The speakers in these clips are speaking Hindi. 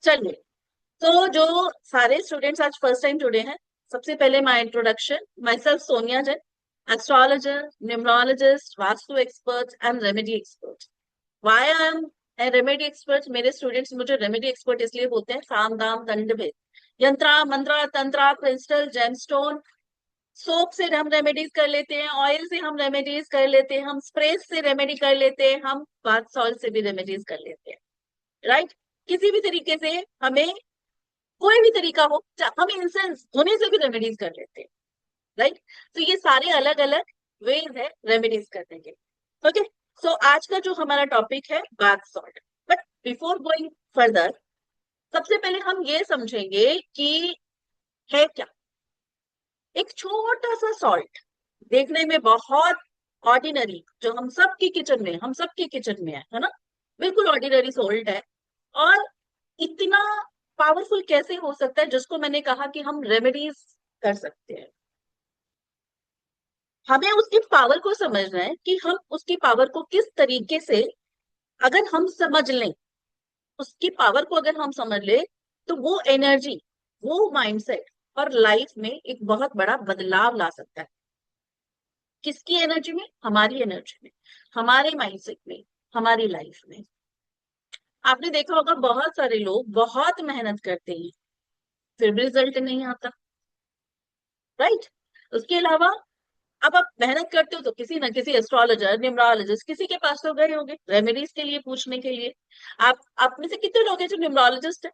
चलिए, तो जो सारे स्टूडेंट्स आज फर्स्ट टाइम जुड़े हैं, सबसे पहले my introduction. Myself Sonia Jain, astrologer, numerologist, vastu expert and remedy expert. Why I am a remedy expert? मेरे स्टूडेंट्स मुझे रेमेडी एक्सपर्ट इसलिए बोलते हैं, साम दाम दंड भेद, yantra mantra tantra crystal gemstone, soap से हम रेमेडीज कर लेते हैं, ऑयल से हम रेमेडीज कर लेते हैं, हम स्प्रे से रेमेडी कर लेते हैं, हम बाथ सॉल्ट से भी रेमेडीज कर लेते हैं। राइट? किसी भी तरीके से हमें, कोई भी तरीका हो, हम इंसेंस धोने से भी रेमेडीज कर लेते हैं। राइट? तो ये सारे अलग अलग वेज है रेमेडीज करने के। ओके, सो आज का जो हमारा टॉपिक है bath salt. But before going further, सबसे पहले हम ये समझेंगे कि है क्या। एक छोटा सा सॉल्ट, देखने में बहुत ऑर्डिनरी, जो हम सबके किचन में है ना, बिल्कुल ऑर्डिनरी सॉल्ट है, और इतना पावरफुल कैसे हो सकता है, जिसको मैंने कहा कि हम रेमेडीज कर सकते हैं। हमें उसकी पावर को समझना है कि हम उसकी पावर को किस तरीके से, अगर हम समझ लें, उसकी पावर को अगर हम समझ ले, तो वो एनर्जी, वो माइंडसेट और लाइफ में एक बहुत बड़ा बदलाव ला सकता है। किसकी एनर्जी में? हमारी एनर्जी में, हमारे माइंडसेट में, हमारी लाइफ में। आपने देखा होगा बहुत सारे लोग बहुत मेहनत करते हैं, फिर भी रिजल्ट नहीं आता। राइट? उसके अलावा, अब आप मेहनत करते हो तो किसी ना किसी एस्ट्रोलॉजर, न्यूमरोलॉजिस्ट, किसी के पास तो गए होंगे रेमेडीज के लिए पूछने के लिए। आप में से कितने लोग हैं जो न्यूमरोलॉजिस्ट है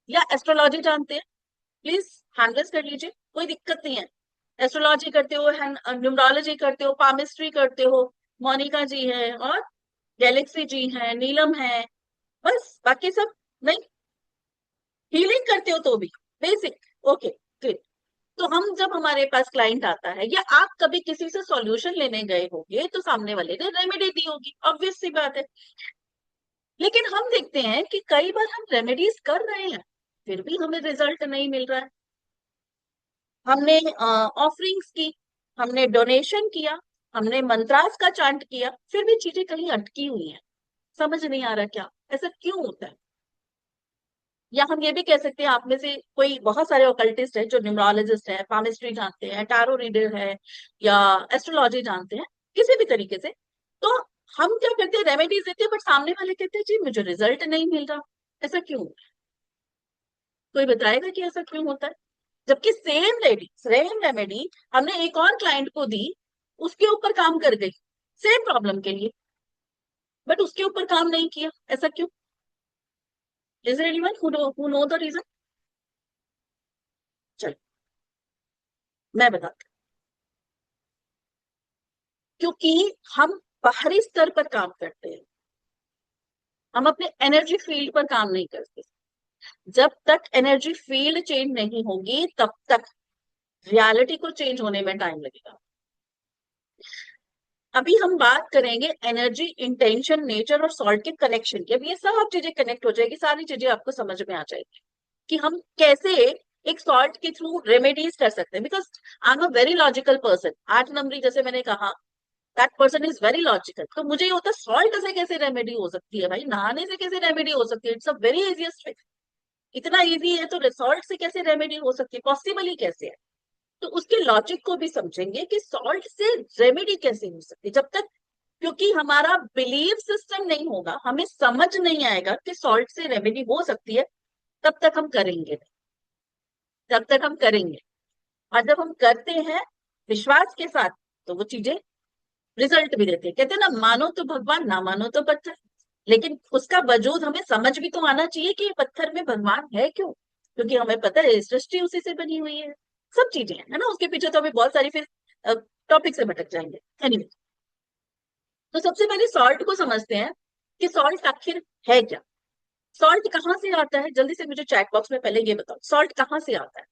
या एस्ट्रोलॉजी जानते हैं? प्लीज हैंड रेज कर लीजिए, कोई दिक्कत नहीं है। एस्ट्रोलॉजी करते हो, न्यूमरोलॉजी करते हो, पामिस्ट्री करते हो, मोनिका जी है, और गैलेक्सी जी है, नीलम है, बस बाकी सब नहीं। हीलिंग करते हो तो भी बेसिक। Okay, good. तो हम जब हमारे पास क्लाइंट आता है, या आप कभी किसी से सॉल्यूशन लेने गए होंगे, तो सामने वाले ने रेमेडी दी होगी, ऑब्वियस सी बात है। लेकिन हम देखते हैं कि कई बार हम रेमेडीज कर रहे हैं, फिर भी हमें रिजल्ट नहीं मिल रहा है। हमने ऑफरिंग्स की, हमने डोनेशन किया, हमने मंत्रास का चांट किया, फिर भी चीजें कहीं अटकी हुई हैं। समझ नहीं आ रहा क्या, ऐसा क्यों होता है। या हम ये भी कह सकते हैं, आप में से कोई, बहुत सारे ओकल्टिस्ट हैं जो न्यूमरोलॉजिस्ट है, पामिस्ट्री जानते हैं, टारो रीडर है, या एस्ट्रोलॉजी जानते हैं, किसी भी तरीके से। तो हम क्या करते हैं, रेमेडीज देते हैं, बट सामने वाले कहते हैं जी मुझे रिजल्ट नहीं मिल रहा। ऐसा क्यों? कोई बताएगा कि ऐसा क्यों होता है? जबकि सेम रेमेडी हमने एक और क्लाइंट को दी, उसके ऊपर काम कर गई, सेम प्रॉब्लम के लिए, बट उसके ऊपर काम नहीं किया। ऐसा क्यों? Is there anyone who know the reason? चलो, मैं बताती हूँ। क्योंकि हम बाहरी स्तर पर काम करते हैं, हम अपने एनर्जी फील्ड पर काम नहीं करते। जब तक एनर्जी फील्ड चेंज नहीं होगी, तब तक रियलिटी को चेंज होने में टाइम लगेगा। अभी हम बात करेंगे एनर्जी, इंटेंशन, नेचर और सॉल्ट के कनेक्शन की। अब ये सब चीजें कनेक्ट हो जाएगी, सारी चीजें आपको समझ में आ जाएगी कि हम कैसे एक सॉल्ट के थ्रू रेमेडीज कर सकते हैं। Because I am a very logical person, 8 नंबरी, जैसे मैंने कहा, that person is very logical. तो मुझे ये होता है, सॉल्ट से कैसे रेमेडी हो सकती है भाई, नहाने से कैसे रेमेडी हो सकती है? It's a very easiest fix. इतना इजी है तो सॉल्ट से कैसे रेमेडी हो सकती है, पॉसिबल ही कैसे है? तो उसके लॉजिक को भी समझेंगे कि सॉल्ट से रेमेडी कैसे हो सकती है। जब तक, क्योंकि हमारा बिलीव सिस्टम नहीं होगा, हमें समझ नहीं आएगा कि सॉल्ट से रेमेडी हो सकती है, तब तक हम करेंगे नहीं। तब तक हम करेंगे, और जब हम करते हैं विश्वास के साथ, तो वो चीजें रिजल्ट भी देते हैं। कहते हैं ना, मानो तो भगवान, ना मानो तो पत्थर। लेकिन उसका वजूद हमें समझ भी तो आना चाहिए कि ये पत्थर में भगवान है क्यों, क्योंकि हमें पता है सृष्टि उसी से बनी हुई है। सब चीजें हैं, है ना, उसके पीछे तो हमें बहुत सारी, फिर टॉपिक से भटक जाएंगे। एनीवे, तो सबसे पहले सॉल्ट को समझते हैं कि सॉल्ट आखिर है क्या। सॉल्ट कहाँ से आता है? जल्दी से मुझे चैट बॉक्स में पहले ये बताओ, सॉल्ट कहाँ से आता है?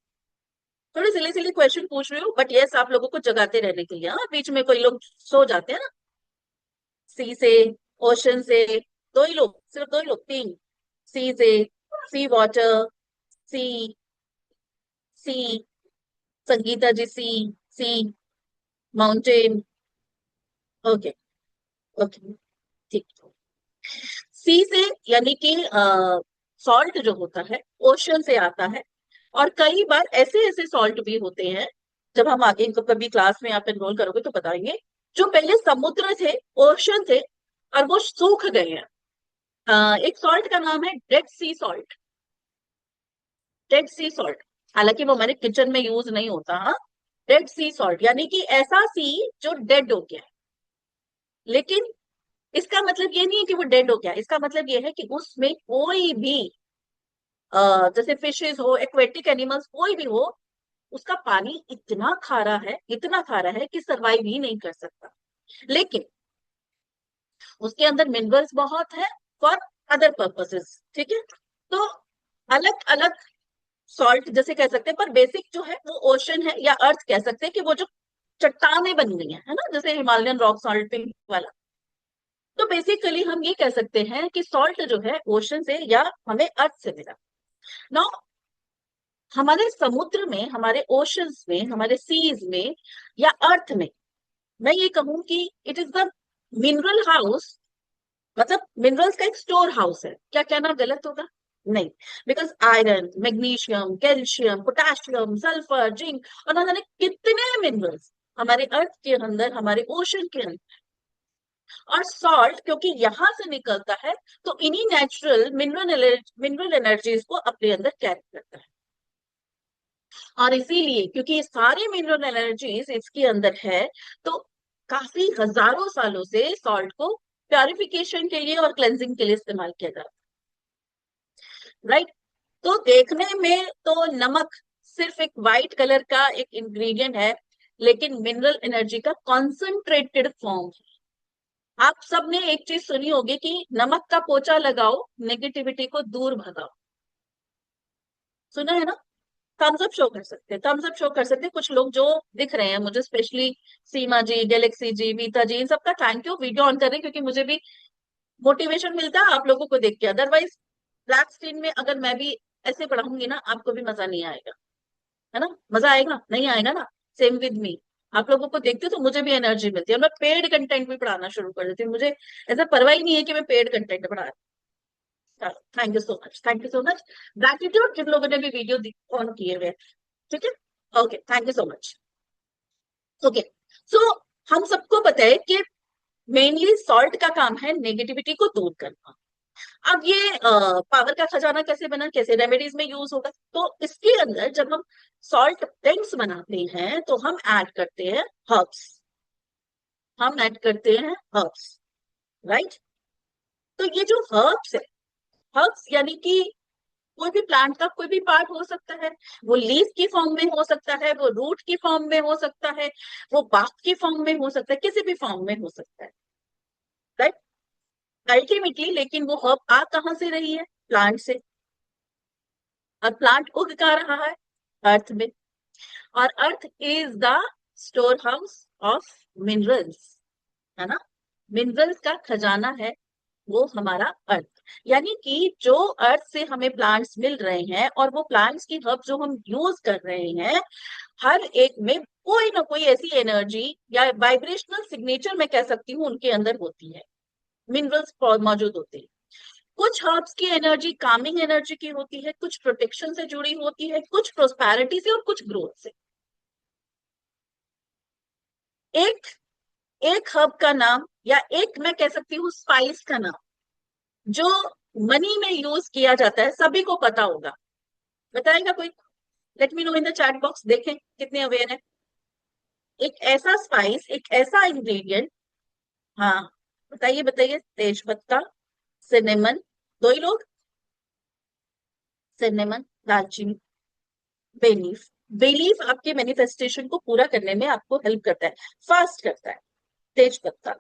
थोड़े सिले सिले क्वेश्चन पूछ रही हूँ, बट यस, आप लोगों को जगाते रहने के लिए। हाँ, बीच में कोई लोग सो जाते हैं ना। सी से, ओशन से, दो ही लोग, सिर्फ दो ही लोग, तीन। सी से, सी वाटर, सी, सी, संगीता जी, सी, सी, माउंटेन। ओके, ओके, ठीक। सी से, यानी कि सॉल्ट जो होता है ओशन से आता है, और कई बार ऐसे ऐसे सॉल्ट भी होते हैं, जब हम आगे कभी क्लास में आप एनरोल करोगे तो बताएंगे, जो पहले समुद्र थे, ओशन थे, और वो सूख गए हैं। एक सॉल्ट का नाम है डेड सी सॉल्ट। डेड सी सॉल्ट, हालांकि वो हमारे किचन में यूज नहीं होता। हाँ, डेड सी सॉल्ट यानी कि ऐसा सी जो डेड हो गया है। लेकिन इसका मतलब ये नहीं है कि वो डेड हो गया, इसका मतलब ये है कि उसमें कोई भी जैसे फिशेस हो, एक्वेटिक एनिमल्स कोई भी हो, उसका पानी इतना खारा है, इतना खारा है कि सरवाइव ही नहीं कर सकता। लेकिन उसके अंदर मिनरल्स बहुत है फॉर अदर पर्पसेस, ठीक है। तो अलग अलग सॉल्ट जैसे कह सकते हैं, पर बेसिक जो है वो ओशन है, या अर्थ कह सकते हैं कि वो जो चट्टाने बन गई हैं, है ना, जैसे हिमालयन रॉक सॉल्ट पिंक वाला। तो बेसिकली हम ये कह सकते हैं कि सॉल्ट जो है ओशन से या हमें अर्थ से मिला। नाउ हमारे समुद्र में, हमारे ओशंस में, हमारे सीज में या अर्थ में, मैं ये कहूं कि it is the mineral house, मतलब मिनरल्स का एक स्टोर हाउस है। क्या कहना गलत होगा? नहीं, because iron, magnesium, calcium, potassium, sulphur, zinc और ना जाने कितने मिनरल्स हमारे अर्थ के अंदर, हमारे ओशन के अंदर। और सॉल्ट क्योंकि यहां से निकलता है, तो इन्हीं नेचुरल मिनरल एनर्जीज को अपने अंदर कैरी करता है। और इसीलिए क्योंकि ये सारे मिनरल एनर्जीज इसके अंदर है, तो काफी हजारों सालों से सॉल्ट को प्योरिफिकेशन के लिए और क्लेंजिंग के लिए इस्तेमाल किया जाता है, राइट। तो देखने में तो नमक सिर्फ एक वाइट कलर का एक इंग्रेडिएंट है, लेकिन मिनरल एनर्जी का कॉन्सेंट्रेटेड फॉर्म है। आप सबने एक चीज सुनी होगी कि नमक का पोछा लगाओ, नेगेटिविटी को दूर भगाओ। सुना है ना? थम्स अप शो कर सकते हैं, थम्स अप शो कर सकते हैं कुछ लोग जो दिख रहे हैं मुझे, स्पेशली सीमा जी, गैलेक्सी जी, मीता जी, इन सबका थैंक यू, वीडियो ऑन कर रहे हैं क्योंकि मुझे भी मोटिवेशन मिलता है आप लोगों को देख के। अदरवाइज ब्लैक स्क्रीन में अगर मैं भी ऐसे पढ़ाऊंगी ना, आपको भी मजा नहीं आएगा, है ना? मजा आएगा नहीं आएगा ना? सेम विद मी, आप लोगों को देखती हूँ तो मुझे भी एनर्जी मिलती है, और मैं पेड कंटेंट भी पढ़ाना शुरू कर देती हूँ। मुझे ऐसा परवाह ही नहीं है कि मैं पेड कंटेंट पढ़ा। Thank you so much, thank you so much. Gratitude जिन लोगों ने भी वीडियो ऑन किए हुए हैं, ठीक है। Okay, thank you so much. Okay, so हम सबको पता है कि मेनली सॉल्ट का काम है नेगेटिविटी को दूर करना। अब ये पावर का खजाना कैसे बना, कैसे रेमेडीज में यूज होगा? तो इसके अंदर जब हम सॉल्ट ड्रिंक्स बनाते हैं तो हम ऐड करते हैं हर्ब्स, हम ऐड करते हैं हर्ब्स, राइट। तो ये जो हर्ब्स है, हर्ब्स यानी कि कोई भी प्लांट का कोई भी पार्ट हो सकता है। वो लीफ की फॉर्म में हो सकता है, वो रूट की फॉर्म में हो सकता है, वो बाक की फॉर्म में हो सकता है, किसी भी फॉर्म में हो सकता है, राइट। अल्टीमेटली लेकिन वो हर्ब आ कहां से रही है? प्लांट से। और प्लांट उग कहाँ रहा है? अर्थ में। और earth is the store house of minerals, है ना? मिनरल्स का खजाना है वो हमारा अर्थ। यानी कि जो अर्थ से हमें प्लांट्स मिल रहे हैं और वो प्लांट्स की हर्ब जो हम यूज कर रहे हैं, हर एक में कोई ना कोई ऐसी एनर्जी या वाइब्रेशनल सिग्नेचर मैं कह सकती हूँ उनके अंदर होती है, मिनरल्स मौजूद होते हैं। कुछ हर्ब्स की एनर्जी कामिंग एनर्जी की होती है, कुछ प्रोटेक्शन से जुड़ी होती है, कुछ प्रोस्पैरिटी से और कुछ ग्रोथ से। एक एक हर्ब का नाम या एक मैं कह सकती हूँ स्पाइस का नाम जो मनी में यूज किया जाता है, सभी को पता होगा। बताएगा कोई? Let me know in the chat box, देखें कितने अवेयर है। एक ऐसा स्पाइस, एक ऐसा इंग्रेडिएंट। हाँ, बताइए बताइए। तेज पत्ता, सिनेमन, दो ही लोग। सिनेमन, दालचीनी, बेलीफ। बेलीफ आपके मैनिफेस्टेशन को पूरा करने में आपको हेल्प करता है, फास्ट करता है। तेज पत्ता,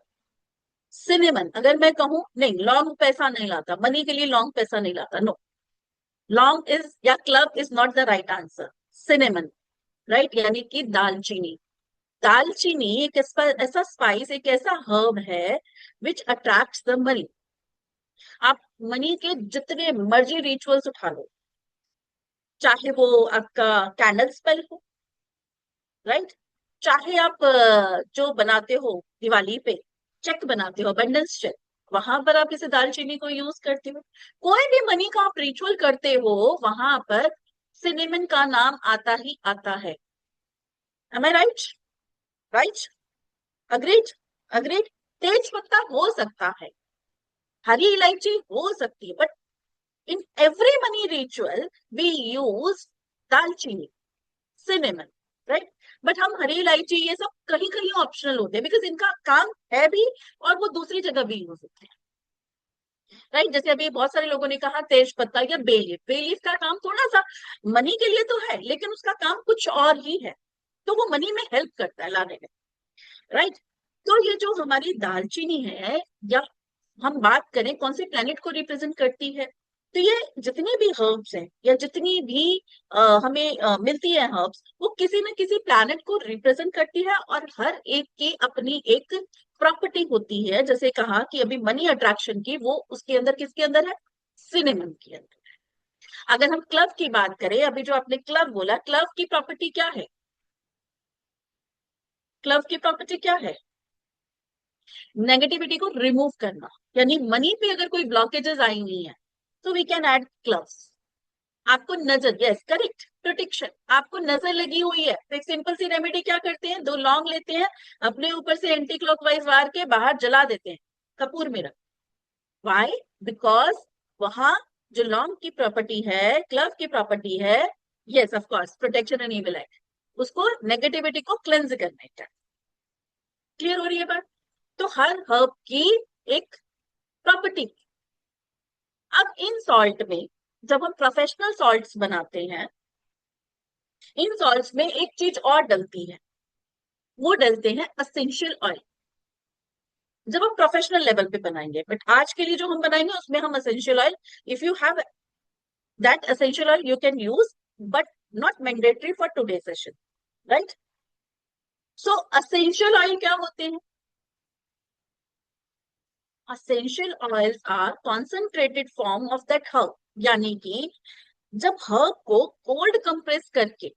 सिनेमन अगर मैं कहूं, नहीं लौंग पैसा नहीं लाता, मनी के लिए लौंग पैसा नहीं लाता, नो। लौंग इज या club is not the right answer. Cinnamon, right, यानी कि दालचीनी। दालचीनी एक ऐसा स्पाइस, एक ऐसा हर्ब है विच अट्रैक्ट्स द मनी। आप मनी के जितने मर्जी रिचुअल्स उठा लो, चाहे वो आपका कैंडल स्पेल हो, राइट, चाहे आप जो बनाते हो दिवाली पे, चेक बनाते हो, अबंडेंस चेक, वहां पर आप इसे दालचीनी को यूज करते हो। कोई भी मनी का आप रिचुअल करते हो वहां पर सिनेमन का नाम आता ही आता है। Am I right? Right? Agreed? Agreed? तेज पत्ता हो सकता है, हरी इलायची हो सकती है, but in every money ritual we use दालचीनी, सिनेमन, राइट? बट हम हरी इलायची ये सब कहीं कहीं ऑप्शनल होते हैं, बिकॉज इनका काम है भी और वो दूसरी जगह भी यूज होते हैं, राइट? जैसे अभी बहुत सारे लोगों ने कहा तेज पत्ता या बे लीफ, बे लीफ का काम थोड़ा सा मनी के लिए तो है, लेकिन उसका काम कुछ और ही है, तो वो मनी में हेल्प करता है लाने में, राइट? तो ये जो हमारी दालचीनी है, या हम बात करें कौन से प्लेनेट को रिप्रेजेंट करती है, तो ये जितने भी हर्ब्स हैं या जितनी भी हमें मिलती है हर्ब्स, वो किसी न किसी प्लेनेट को रिप्रेजेंट करती है, और हर एक की अपनी एक प्रॉपर्टी होती है। जैसे कहा कि अभी मनी अट्रैक्शन की, वो उसके अंदर किसके अंदर है? सिनेमन के अंदर। अगर हम क्लव की बात करें, अभी जो आपने क्लव बोला, क्लव की प्रॉपर्टी क्या है? क्लव की प्रॉपर्टी क्या है? नेगेटिविटी को रिमूव करना, यानी मनी पे अगर कोई ब्लॉकेजेस आई हुई है तो वी कैन ऐड क्लव्स। आपको नजर, यस करेक्ट, प्रोटेक्शन, आपको नजर लगी हुई है तो एक सिंपल सी रेमेडी क्या करते हैं, दो लौंग लेते हैं, अपने ऊपर से एंटी क्लॉकवाइज वार के बाहर जला देते हैं, कपूर में रख। वाई? बिकॉज वहां जो लौंग की प्रॉपर्टी है, क्लव की प्रॉपर्टी है, yes of course protection and evil है, उसको नेगेटिविटी को क्लेंज करने का। क्लियर हो रही है बात? तो हर हर्ब की एक प्रॉपर्टी। अब इन सॉल्ट में जब हम प्रोफेशनल सॉल्ट्स बनाते हैं, इन सॉल्ट्स में एक चीज और डलती है, वो डलते हैं असेंशियल ऑयल। जब हम प्रोफेशनल लेवल पे बनाएंगे, बट आज के लिए जो हम बनाएंगे उसमें हम essential oil, if you have that essential oil you can use, but not mandatory for today session, right? So essential oil क्या होते हैं? Essential oils are concentrated form of that herb, यानी कि जब हर्ब को कोल्ड कंप्रेस करके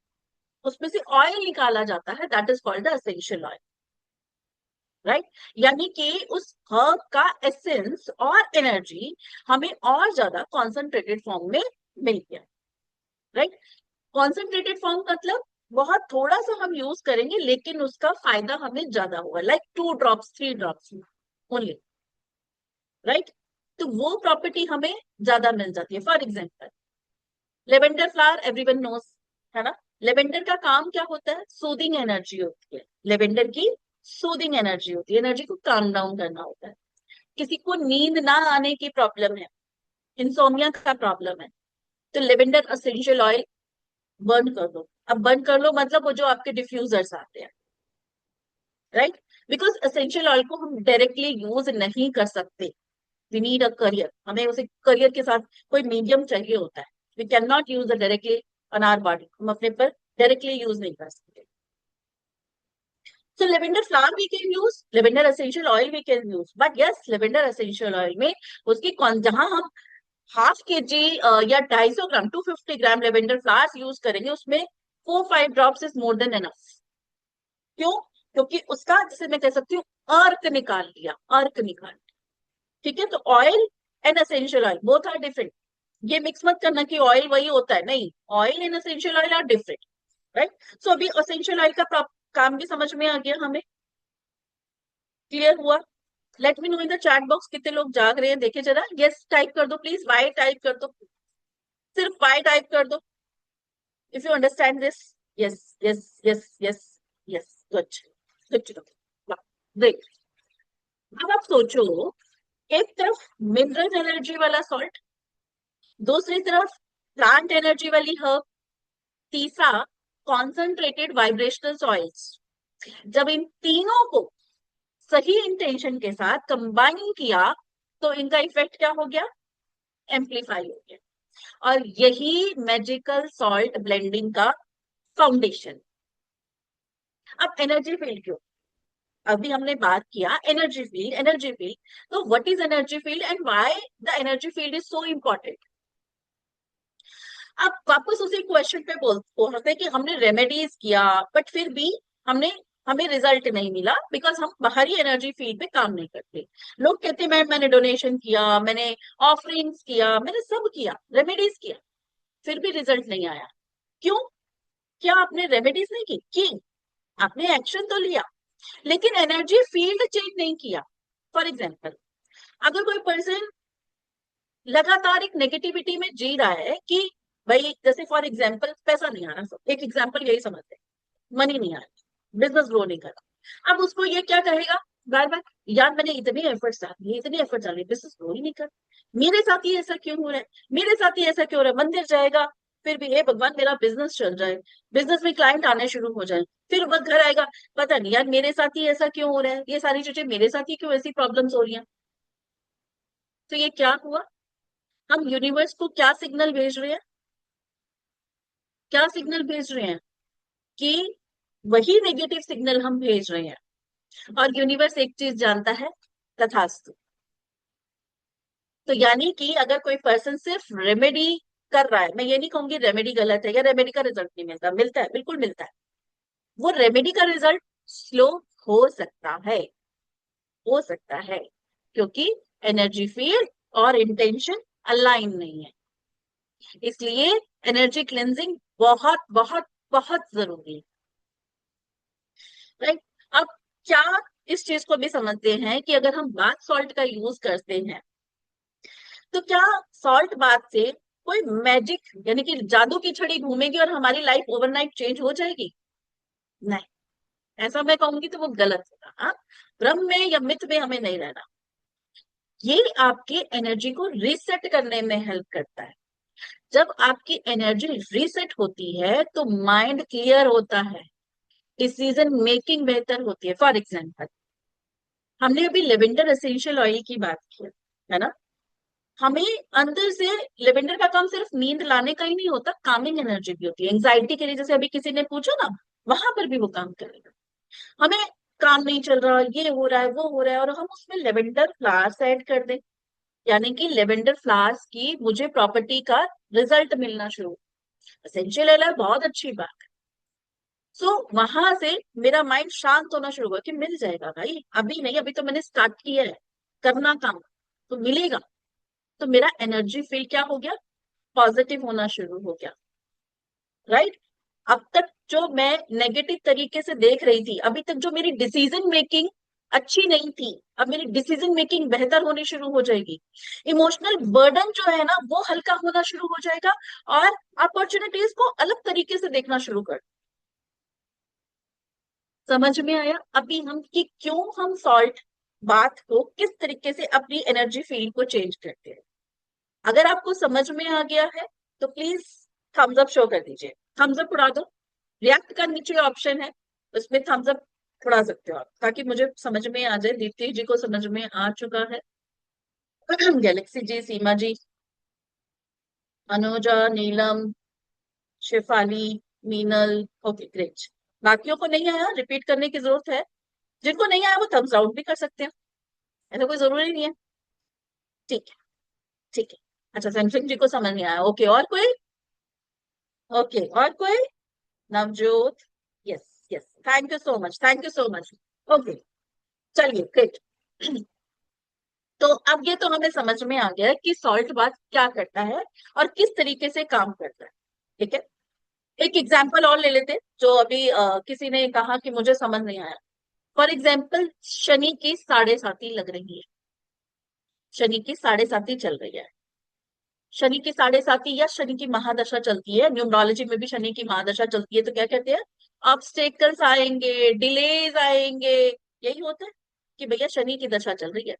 उसमें से ऑयल निकाला जाता है, that is called the essential oil, right? यानी कि उस हर्ब का एसेंस और एनर्जी हमें और ज्यादा कॉन्सेंट्रेटेड फॉर्म में मिल गया, राइट? कॉन्सेंट्रेटेड फॉर्म मतलब बहुत थोड़ा सा हम यूज करेंगे लेकिन उसका फायदा हमें ज्यादा होगा, like 2 drops 3 drops only, right? तो वो प्रॉपर्टी हमें ज्यादा मिल जाती है। For example lavender flower everyone knows, है ना? लेवेंडर का काम क्या होता है? सूदिंग एनर्जी होती है, लेवेंडर की सूदिंग एनर्जी होती है, एनर्जी को काम डाउन करना होता है। किसी को नींद ना आने की प्रॉब्लम है, इंसोमिया का प्रॉब्लम है, तो लेवेंडर एसेंशियल ऑयल बर्न कर दो। अब बर्न कर लो मतलब वो जो आपके डिफ्यूजर्स आते हैं, राइट? बिकॉज एसेंशियल ऑयल को हम डायरेक्टली यूज नहीं कर सकते, वी नीड अ करियर, हमें उसे करियर के साथ कोई मीडियम चाहिए होता है। We can not use directly on our body, हम अपने पर डायरेक्टली यूज नहीं कर सकते। So lavender flower we can use, lavender essential oil we can use, but yes lavender essential oil में उसकी कौन, जहां हम ½ kg या 250 ग्राम 250 ग्राम लेवेंडर फ्लावर्स यूज करेंगे, उसमें 4-5 drops is more than enough. क्यों? क्योंकि उसका, जैसे मैं कह सकती हूँ, अर्क निकाल लिया, अर्क निकाल, ठीक है? तो oil and essential oil both are different. ये मिक्स मत करना कि ऑयल वही होता है, नहीं, oil and essential oil are different, right? So अभी एसेंशियल ऑयल का काम भी समझ में आ गया हमें, क्लियर हुआ? Let me know in the chat box कितने लोग जाग रहे हैं, देखे जरा, यस टाइप कर दो प्लीज, वाई टाइप कर दो, सिर्फ वाई टाइप कर दो if you understand this. Yes yes yes yes yes, good, good to know, great. अब आप सोचो, एक तरफ मिनरल एनर्जी वाला सॉल्ट, दूसरी तरफ प्लांट एनर्जी वाली हर्ब, तीसरा कॉन्सेंट्रेटेड वाइब्रेशनल ऑयल्स। जब इन तीनों को सही इंटेंशन के साथ कंबाइन किया तो इनका इफेक्ट क्या हो गया? एम्पलीफाई हो गया। और यही मैजिकल सॉल्ट ब्लेंडिंग का फाउंडेशन। अब एनर्जी फील्ड क्यों? अभी हमने बात किया एनर्जी फील्ड, एनर्जी फील्ड, तो what is energy field and why the energy field is so important? अब वापस उसी क्वेश्चन पे बोलते हैं कि हमने रेमेडीज किया बट फिर भी हमने हमें रिजल्ट नहीं मिला बिकॉज हम बाहरी एनर्जी फील्ड पे काम नहीं करते। लोग कहते हैं मैंने डोनेशन किया, मैंने ऑफरिंग्स किया, मैंने सब किया, रेमेडीज किया, फिर भी रिजल्ट नहीं आया। क्यों? क्या आपने रेमेडीज नहीं की? आपने एक्शन तो लिया, लेकिन एनर्जी फील्ड चेंज नहीं किया। फॉर एग्जाम्पल, अगर कोई पर्सन लगातार एक नेगेटिविटी में जी रहा है कि भाई, जैसे फॉर एग्जाम्पल पैसा नहीं आ रहा, सब एक एग्जाम्पल यही समझते हैं, मनी नहीं आ रहा, बिजनेस ग्रो नहीं कर रहा, अब उसको ये क्या कहेगा बार बार, यार मैंने इतने एफर्ट्स डाले, इतने एफर्ट्स डाले, बिजनेस ग्रो ही नहीं कर, मेरे साथ ही ऐसा क्यों हो रहा है, मेरे साथ ही ऐसा क्यों हो रहा है, मंदिर जाएगा फिर भी हे भगवान मेरा बिजनेस चल जाए, बिजनेस में क्लाइंट आने शुरू हो जाए, फिर वक्त घर आएगा, पता नहीं यार मेरे साथ ही ऐसा क्यों हो रहा है, ये सारी चीजें मेरे साथ ही क्यों ऐसी प्रॉब्लम्स हो रही हैं। तो ये क्या हुआ? हम यूनिवर्स को क्या सिग्नल भेज रहे हैं? क्या सिग्नल भेज रहे हैं? कि वही नेगेटिव सिग्नल हम भेज रहे हैं। और यूनिवर्स एक चीज जानता है, तथास्तु। तो यानी कि अगर कोई पर्सन सिर्फ रेमेडी कर रहा है, मैं ये नहीं कहूंगी रेमेडी गलत है या रेमेडी का रिजल्ट नहीं मिलता, मिलता है, बिल्कुल मिलता है। वो रेमेडी का रिजल्ट स्लो हो सकता है, हो सकता है, क्योंकि एनर्जी फील्ड और इंटेंशन अलाइन नहीं है। इसलिए एनर्जी क्लेंजिंग बहुत बहुत बहुत जरूरी है। राइट? अब क्या इस चीज को भी समझते हैं कि अगर हम बाथ सॉल्ट का यूज करते हैं, तो क्या सॉल्ट बाथ से कोई मैजिक यानी कि जादू की छड़ी घूमेगी और हमारी लाइफ ओवरनाइट चेंज हो जाएगी? नहीं, ऐसा मैं कहूंगी तो वो गलत होगा। हाँ, भ्रम में या मिथ में हमें नहीं रहना। ये आपके एनर्जी को रीसेट करने में हेल्प करता है। जब आपकी एनर्जी रीसेट होती है तो माइंड क्लियर होता है, डिसीजन मेकिंग बेहतर होती है। फॉर एग्जाम्पल, हमने अभी लेवेंडर एसेंशियल ऑयल की बात की है ना, हमें अंदर से लेवेंडर का काम सिर्फ नींद लाने का ही नहीं होता, कामिंग एनर्जी भी होती है। एंजाइटी के लिए जैसे अभी किसी ने पूछा ना, वहां पर भी वो काम करेगा। हमें काम नहीं चल रहा, ये हो रहा है, वो हो रहा है, और हम उसमें लेवेंडर फ्लावर्स ऐड कर दें, यानी कि लेवेंडर फ्लावर्स की मुझे प्रॉपर्टी का रिजल्ट मिलना शुरू। एसेंशियल ऑयल बहुत अच्छी बात। सो वहां से मेरा माइंड शांत होना शुरू हुआ कि मिल जाएगा भाई, अभी नहीं, अभी तो मैंने स्टार्ट किया है करना काम, तो मिलेगा। तो मेरा एनर्जी फील क्या हो गया? पॉजिटिव होना शुरू हो गया। राइट? अब तक जो मैं नेगेटिव तरीके से देख रही थी, अभी तक जो मेरी डिसीजन मेकिंग अच्छी नहीं थी, अब मेरी डिसीजन मेकिंग बेहतर होनी शुरू हो जाएगी। इमोशनल बर्डन जो है ना, वो हल्का होना शुरू हो जाएगा, और अपॉर्चुनिटीज को अलग तरीके से देखना शुरू कर। समझ में आया अभी हम कि क्यों हम सॉल्ट बाथ को किस तरीके से अपनी एनर्जी फील्ड को चेंज करते हैं? अगर आपको समझ में आ गया है तो प्लीज थम्स अप शो कर दीजिए, थम्स अप उड़ा दो। रिएक्ट का नीचे ऑप्शन है, उसमें थम्स अप उड़ा सकते हो आप, ताकि मुझे समझ में आ जाए। दीप्ति जी को समझ में आ चुका है। गैलेक्सी जी, सीमा जी, अनुजा, नीलम, शेफाली, मीनल, ओके ग्रेट। बाकियों को नहीं आया, रिपीट करने की जरूरत है? जिनको नहीं आया वो थम्स आउट भी कर सकते हैं, ऐसा कोई जरूरी नहीं है। ठीक है, ठीक है। अच्छा, सैमसंग जी को समझ नहीं आया, ओके। और कोई? ओके, और कोई? Navjot, yes, yes, thank you so much, thank you so much. Okay, चलिए ग्रेट। तो अब ये तो हमें समझ में आ गया कि सॉल्ट बाथ क्या करता है और किस तरीके से काम करता है। ठीक है, एक एग्जाम्पल और ले लेते, जो अभी किसी ने कहा कि मुझे समझ नहीं आया। फॉर एग्जाम्पल, शनि की साढ़े साती लग रही है, शनि की साढ़े साती चल रही है। शनि की साढ़े साती या शनि की महादशा चलती है, न्यूमरोलॉजी में भी शनि की महादशा चलती है, तो क्या कहते हैं? ऑब्स्टेकल्स आएंगे, डिलेज आएंगे, यही होता है कि भैया शनि की दशा चल रही है।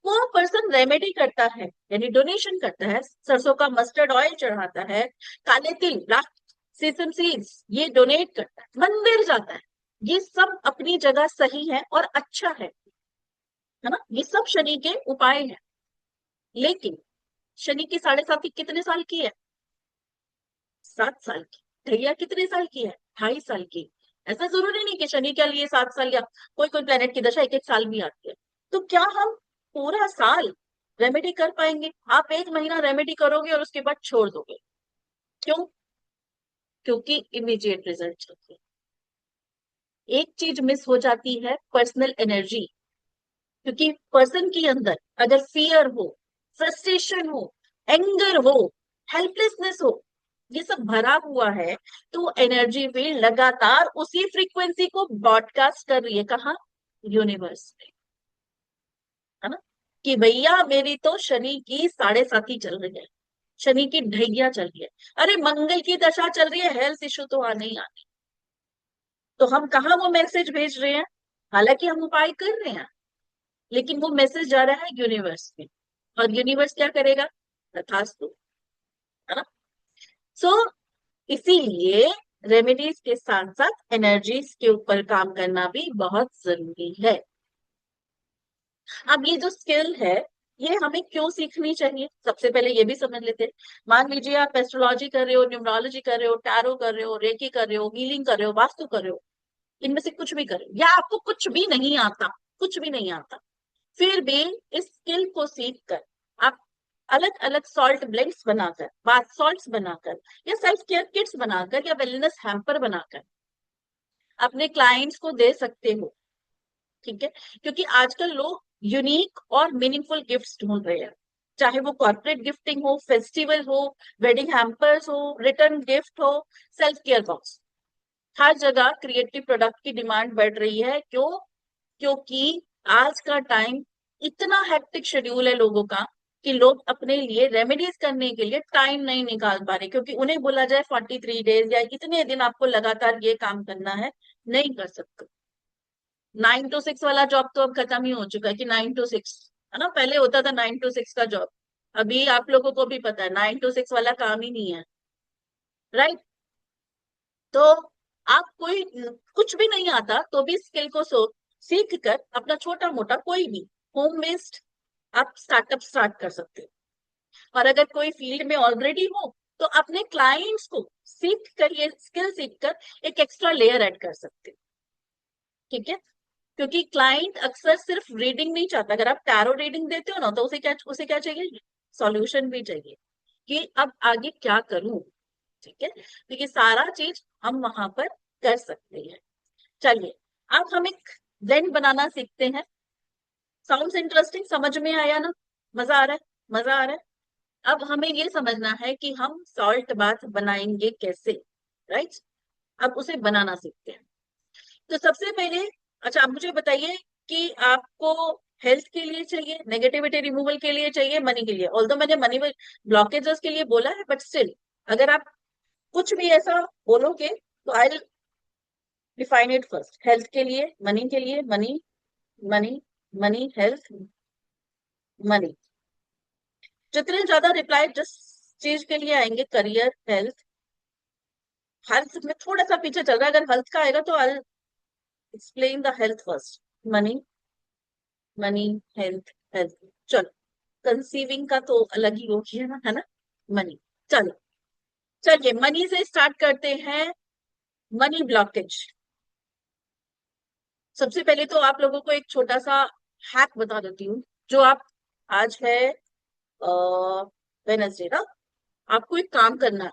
वो पर्सन रेमेडी करता है, यानी डोनेशन करता है, सरसों का मस्टर्ड ऑयल चढ़ाता है, काले तिल, ब्लैक सेसम सीड्स, ये डोनेट करता है, मंदिर जाता है, ये सब अपनी जगह सही है और अच्छा है ना, ये सब शनि के उपाय हैं। लेकिन शनि की साढ़े साती कितने साल की है? 7 साल की। ढैया कितने साल की है? 2.5 साल की। ऐसा जरूरी नहीं कि शनि के लिए 7 साल, या कोई कोई प्लेनेट की दशा 1-1 साल भी आती है। तो क्या हम पूरा साल रेमेडी कर पाएंगे? आप 1 महीना रेमेडी करोगे और उसके बाद छोड़ दोगे। क्यों? क्योंकि इमीडिएट रिजल्ट चाहिए। एक चीज मिस हो जाती है, पर्सनल एनर्जी। क्योंकि पर्सन के अंदर अगर फियर हो, फ्रस्ट्रेशन हो, एंगर हो, हेल्पलेसनेस हो, ये सब भरा हुआ है, तो एनर्जी भी लगातार उसी फ्रीक्वेंसी को ब्रॉडकास्ट कर रही है। कहाँ? यूनिवर्स में, है ना? कि भैया मेरी तो शनि की 7.5 चल रही है, शनि की ढैया चल रही है, अरे मंगल की दशा चल रही है, हेल्थ इश्यू तो आने ही आने। तो हम कहाँ वो मैसेज भेज रहे हैं? हालांकि हम उपाय कर रहे हैं, लेकिन वो मैसेज जा रहा है यूनिवर्स में, और यूनिवर्स क्या करेगा? तथास्तु, है ना? सो इसीलिए रेमेडीज के साथ साथ एनर्जीज के ऊपर काम करना भी बहुत जरूरी है। अब ये जो स्किल है, ये हमें क्यों सीखनी चाहिए, सबसे पहले ये भी समझ लेते हैं। मान लीजिए आप एस्ट्रोलॉजी कर रहे हो, न्यूमरोलॉजी कर रहे हो, टैरो कर रहे हो, रेकी कर रहे हो, हीलिंग कर रहे हो, वास्तु कर रहे हो, इनमें से कुछ भी कर रहे हो, या आपको कुछ भी नहीं आता, कुछ भी नहीं आता, फिर भी इस स्किल को सीख कर आप अलग अलग सॉल्ट ब्लेंड्स बनाकर, बाथ सॉल्ट्स बनाकर, या सेल्फ केयर किट्स बनाकर, या वेलनेस हैम्पर बनाकर अपने क्लाइंट्स को दे सकते हो। ठीक है? क्योंकि आजकल लोग यूनिक और मीनिंगफुल गिफ्ट्स ढूंढ रहे हैं, चाहे वो कॉर्पोरेट गिफ्टिंग हो, फेस्टिवल हो, वेडिंग हैम्पर्स हो, रिटर्न गिफ्ट हो, सेल्फ केयर बॉक्स, हर जगह क्रिएटिव प्रोडक्ट की डिमांड बढ़ रही है। क्यों? क्योंकि आज का टाइम, इतना हेक्टिक शेड्यूल है लोगों का, कि लोग अपने लिए रेमेडीज करने के लिए टाइम नहीं निकाल पा रहे, क्योंकि उन्हें बोला जाए 43 डेज या इतने दिन आपको लगातार ये काम करना है, नहीं कर सकते। 9 to 6 वाला जॉब तो अब खत्म ही हो चुका है, कि 9 to 6, है ना? पहले होता था 9 to 6 का जॉब, अभी आप लोगों को भी पता है 9 to 6 वाला काम ही नहीं है, राइट? तो आप कोई, कुछ भी नहीं आता तो भी स्किल को सीख कर अपना छोटा मोटा कोई भी होम बेस्ड आप स्टार्टअप स्टार्ट कर सकते हो। और अगर कोई फील्ड में ऑलरेडी हो, तो अपने क्लाइंट्स को सीख कर, ये स्किल सीख कर एक एक्स्ट्रा लेयर ऐड कर सकते हो। ठीक है? क्योंकि क्लाइंट अक्सर सिर्फ रीडिंग नहीं चाहता। अगर आप टैरो रीडिंग देते हो ना, तो उसे क्या चाहिए? सॉल्यूशन भी चाहिए, कि अब आगे क्या करूं। ठीक है? क्योंकि सारा चीज हम वहां पर कर सकते हैं। चलिए, अब हम एक ब्लेंड बनाना सीखते हैं। साउंड्स इंटरेस्टिंग, समझ में आया ना? मजा आ रहा है? मजा आ रहा है? अब हमें ये समझना है कि हम सॉल्ट बाथ बनाएंगे कैसे, राइट? अब उसे बनाना सीखते हैं। तो सबसे पहले, अच्छा आप मुझे बताइए कि आपको हेल्थ के लिए चाहिए, नेगेटिविटी रिमूवल के लिए चाहिए, मनी के लिए? ऑल्दो मैंने मनी ब्लॉकेजेस के लिए बोला है, बट स्टिल अगर आप कुछ भी ऐसा बोलोगे, तो I define it first. Health के लिए, मनी के लिए, money, money, money, health, money. जितने ज्यादा रिप्लाई जिस चीज के लिए आएंगे, करियर, हेल्थ, हेल्थ में थोड़ा सा पीछे चल रहा है, अगर हेल्थ का आएगा तो I explain the health first. Money, money, health, health. चलो, कंसीविंग का तो अलग ही हो गया ना, है ना? मनी। चलो, चलिए मनी से स्टार्ट करते हैं। Money blockage. सबसे पहले तो आप लोगों को एक छोटा सा हैक बता देती हूँ। जो आप, आज है वेनसडे ना, आपको एक काम करना है।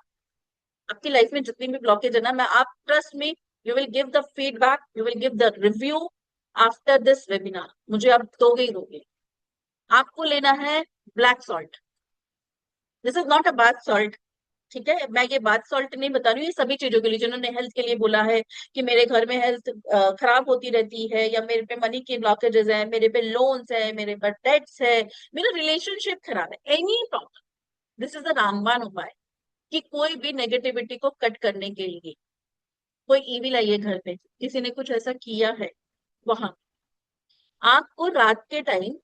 आपकी लाइफ में जितनी भी ब्लॉकेज है ना, मैं, आप trust me, you will give the feedback, you will give the review after this webinar. मुझे आप दोगे ही दोगे। आपको लेना है black salt. This is not a bath salt. ठीक है? मैं ये बाथ सॉल्ट नहीं बता रही हूँ, ये सभी चीजों के लिए, जिन्होंने हेल्थ के लिए बोला है कि मेरे घर में हेल्थ खराब होती रहती है, या मेरे पे मनी की ब्लॉकेजेस है, मेरे पे लोन्स है, मेरे पे डेट्स है, मेरा रिलेशनशिप खराब है, any problem, this is the रामबाण उपाय। कि कोई भी नेगेटिविटी को कट करने के लिए, कोई ईविल आई है घर पे, किसी ने कुछ ऐसा किया है, वहां आपको रात के टाइम,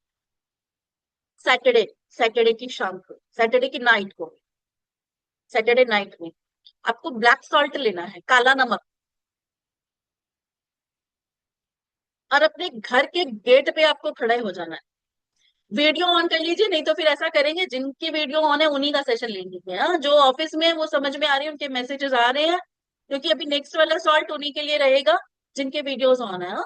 सैटरडे, सैटरडे की शाम को, सैटरडे की नाइट को, सैटरडे नाइट में आपको ब्लैक सॉल्ट लेना है, काला नमक, और अपने घर के गेट पे आपको खड़े हो जाना है। वीडियो ऑन कर लीजिए, नहीं तो फिर ऐसा करेंगे, जिनकी वीडियो ऑन है उन्हीं का सेशन ले लीजिए। हाँ, जो ऑफिस में है वो समझ में आ रही है, उनके मैसेजेस आ रहे हैं, क्योंकि अभी नेक्स्ट वाला सॉल्ट उन्हीं के लिए रहेगा जिनके वीडियोस ऑन है। हाँ,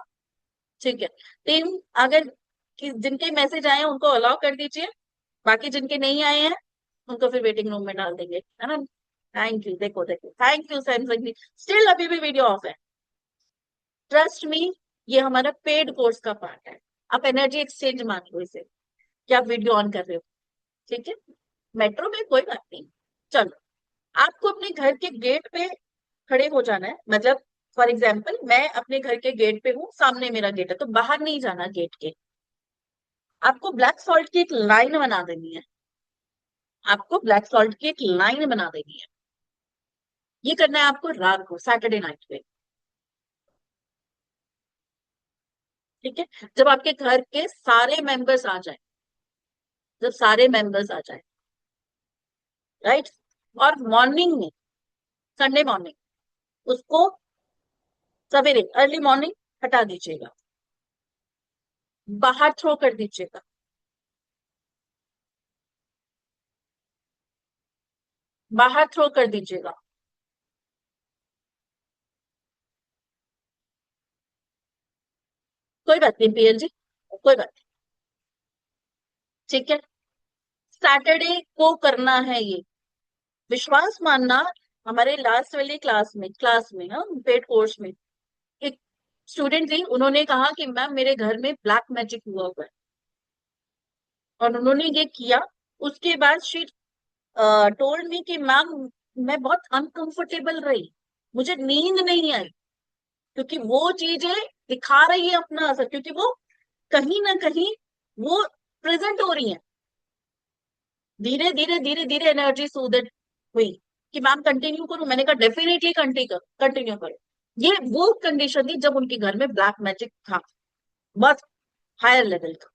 ठीक है। टीम, अगर जिनके मैसेज आए हैं उनको अलाउ कर दीजिए, बाकी जिनके नहीं आए हैं उनको फिर वेटिंग रूम में डाल देंगे, है ना? थैंक यू, देखो देखो, thank you Samsung ji, still अभी भी वीडियो ऑफ है। ट्रस्ट मी, ये हमारा पेड कोर्स का पार्ट है। आप एनर्जी एक्सचेंज मान लो इसे, कि आप वीडियो ऑन कर रहे हो, ठीक है। मेट्रो में कोई बात नहीं, चलो आपको अपने घर के गेट पे खड़े हो जाना है। मतलब फॉर एग्जाम्पल मैं अपने घर के गेट पे हूँ, सामने मेरा गेट है, तो बाहर नहीं जाना गेट के। आपको ब्लैक सॉल्ट की एक लाइन बना देनी है, आपको ब्लैक सॉल्ट की एक लाइन बना देनी है। ये करना है आपको रात को, सैटरडे नाइट पे, ठीक है। जब आपके घर के सारे मेंबर्स आ जाए, जब सारे मेंबर्स आ जाए, राइट। और मॉर्निंग में, संडे मॉर्निंग, उसको सवेरे अर्ली मॉर्निंग हटा दीजिएगा, बाहर थ्रो कर दीजिएगा। बाहर थ्रो कर दीजिएगा। कोई बात नहीं पीएल जी, कोई बात नहीं, ठीक है। सैटरडे को करना है ये, विश्वास मानना। हमारे लास्ट वाली क्लास में हम पेड कोर्स में एक स्टूडेंट थी, उन्होंने कहा कि मैम मेरे घर में ब्लैक मैजिक हुआ हुआ है, और उन्होंने ये किया। उसके बाद शी टोल्ड मी कि मैम मैं बहुत अनकंफर्टेबल रही, मुझे नींद नहीं आई, क्योंकि वो चीजें दिखा रही है अपना असर, क्योंकि वो कहीं ना कहीं वो प्रेजेंट हो रही है। धीरे धीरे धीरे धीरे एनर्जी सूदन हुई कि मैम कंटिन्यू करूं, मैंने कहा डेफिनेटली कंटिन्यू करो। ये वो कंडीशन थी जब उनके घर में ब्लैक मैजिक था, बहुत हायर लेवल का।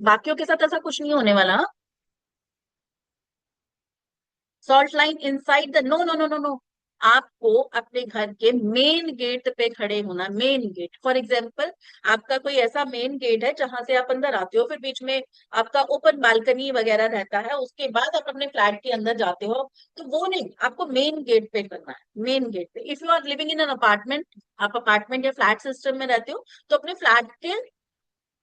बाकियों के साथ ऐसा कुछ नहीं होने वाला। Salt line inside the, no no no no no, आपको अपने घर के मेन गेट पे खड़े होना। मेन गेट, फॉर एग्जाम्पल आपका कोई ऐसा मेन गेट है जहां से आप अंदर आते हो, फिर बीच में आपका ओपन बालकनी वगैरह रहता है, उसके बाद आप अपने फ्लैट के अंदर जाते हो, तो वो नहीं, आपको मेन गेट पे करना है। मेन गेट पे, if you are living in an apartment, आप अपार्टमेंट या फ्लैट सिस्टम में रहते हो, तो अपने फ्लैट के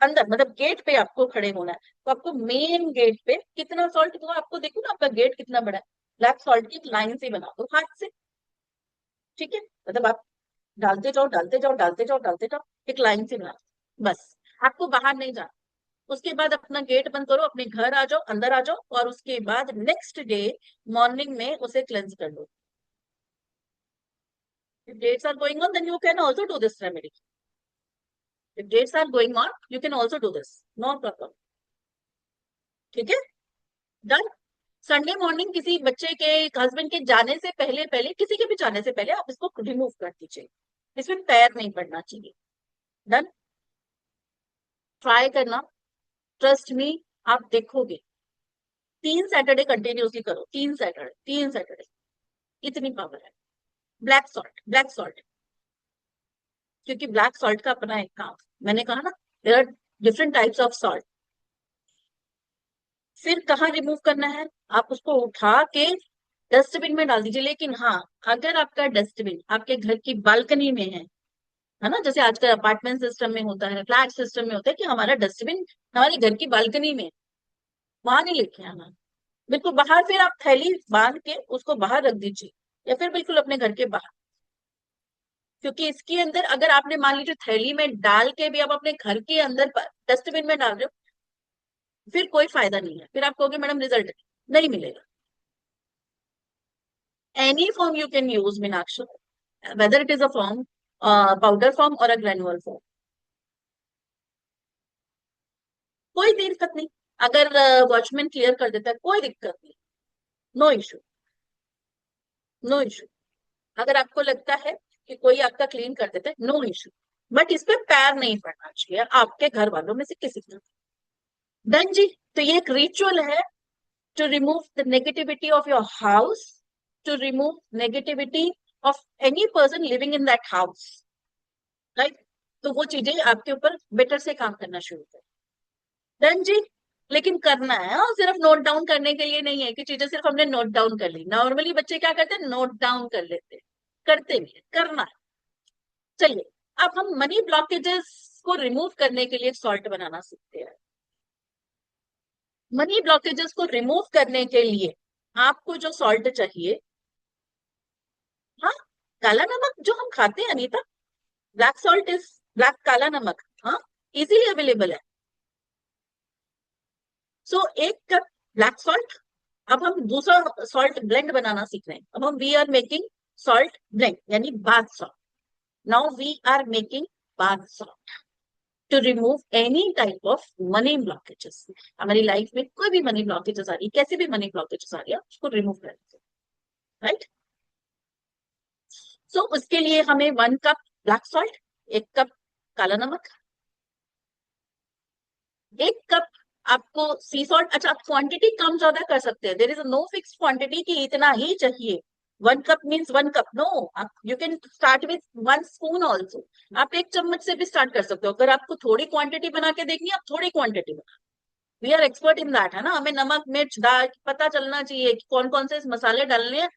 अंदर मतलब गेट पे आपको खड़े होना है। तो आपको मेन गेट पे कितना सॉल्ट हुआ, आपको देखो ना आपका गेट कितना बड़ा है, ब्लैक सॉल्ट की एक लाइन से बना दो हाथ से, ठीक है। मतलब आप डालते जाओ डालते जाओ डालते जाओ डालते जाओ, एक लाइन से बना दो बस। आपको बाहर नहीं जाना। उसके बाद अपना गेट बंद करो, अपने घर आ जाओ, अंदर आ जाओ, और उसके बाद नेक्स्ट डे मॉर्निंग में उसे क्लेंज कर लो। If dates are going on, then you can also do this remedy. If dates are going on, you can also do this, no problem, ठीक है। डन। संडे मॉर्निंग किसी बच्चे के, हस्बैंड के जाने से पहले पहले, किसी के भी जाने से पहले आप इसको रिमूव कर दीजिए, इसमें पैर नहीं पड़ना चाहिए। डन। ट्राई करना, ट्रस्ट मी, आप देखोगे। 3 सैटरडे कंटिन्यूसली करो, 3 सैटरडे, 3 सैटरडे, इतनी पावर है। ब्लैक सॉल्ट, ब्लैक सॉल्ट, क्योंकि ब्लैक सॉल्ट का अपना एक काम, मैंने कहा ना, there are different types of salt. फिर कहाँ रिमूव करना है, आप उसको उठा के डस्टबिन में डाल दीजिए। लेकिन हाँ, अगर आपका डस्टबिन आपके घर की बालकनी में है ना, जैसे आजकल अपार्टमेंट सिस्टम में होता है, फ्लैट सिस्टम में होता है कि हमारा डस्टबिन हमारे घर की बालकनी में है, वहां नहीं लेके आना, बिल्कुल बाहर। फिर आप थैली बांध के उसको बाहर रख दीजिए, या फिर बिल्कुल अपने घर के बाहर। क्योंकि इसके अंदर अगर आपने मान लीजिए थैली में डाल के भी आप अपने घर के अंदर डस्टबिन में डाल रहे हो, फिर कोई फायदा नहीं है, फिर आप कहोगे मैडम रिजल्ट नहीं मिलेगा। Any form you can use Meenakshi, whether it is a form, powder form और अ ग्रेनुअल फॉर्म, कोई दिक्कत नहीं। अगर वॉचमैन क्लियर कर देता है, कोई दिक्कत नहीं, नो इशू, नो इशू। अगर आपको लगता है कि कोई आपका क्लीन कर देता है, नो इशू, बट इस पे पैर नहीं पड़ना चाहिए आपके घर वालों में से किसी का। डन जी। तो ये एक रिचुअल है to remove the negativity of your house, to remove negativity of any person living in that house, right. तो वो चीजें आपके ऊपर बेटर से काम करना शुरू कर। डन जी। लेकिन करना है, और सिर्फ नोट डाउन करने के लिए नहीं है कि चीजें सिर्फ हमने नोट डाउन कर ली। नॉर्मली बच्चे क्या करते हैं, नोट डाउन कर लेते हैं, करते नहीं है, करना है। चलिए, अब हम मनी ब्लॉकेजेस को रिमूव करने के लिए सॉल्ट बनाना सीखते हैं। मनी ब्लॉकेजेस को रिमूव करने के लिए आपको जो सॉल्ट चाहिए, हाँ, काला नमक जो हम खाते हैं Anita, black salt is black, काला नमक, हाँ, इजीली अवेलेबल है। सो एक कप ब्लैक सॉल्ट। अब हम दूसरा सॉल्ट ब्लेंड बनाना सीख रहे हैं। अब हम we are making salt blend यानी bath salt. Now we are making bath salt to remove any type of money blockages. हमारी लाइफ में कोई भी मनी ब्लॉकेजेस आ रही है, कैसे भी मनी ब्लॉकेजेस आ रही है, उसको रिमूव कर देते हैं, राइट। सो उसके लिए हमें 1 कप ब्लैक सॉल्ट, 1 कप काला नमक, 1 कप आपको सी सॉल्ट। अच्छा, आप क्वांटिटी कम ज्यादा कर सकते हैं, there is no fix quantity कि इतना ही चाहिए। 1 कप मीन्स 1 कप, नो। आप you can start with 1 spoon also. आप 1 चम्मच से भी स्टार्ट कर सकते हो। अगर आपको थोड़ी क्वांटिटी बना के देखनी है, आप थोड़ी क्वांटिटी बना। We are expert in that, है ना। हमें नमक मिर्च दाल पता चलना चाहिए कि कौन कौन से मसाले डालने हैं।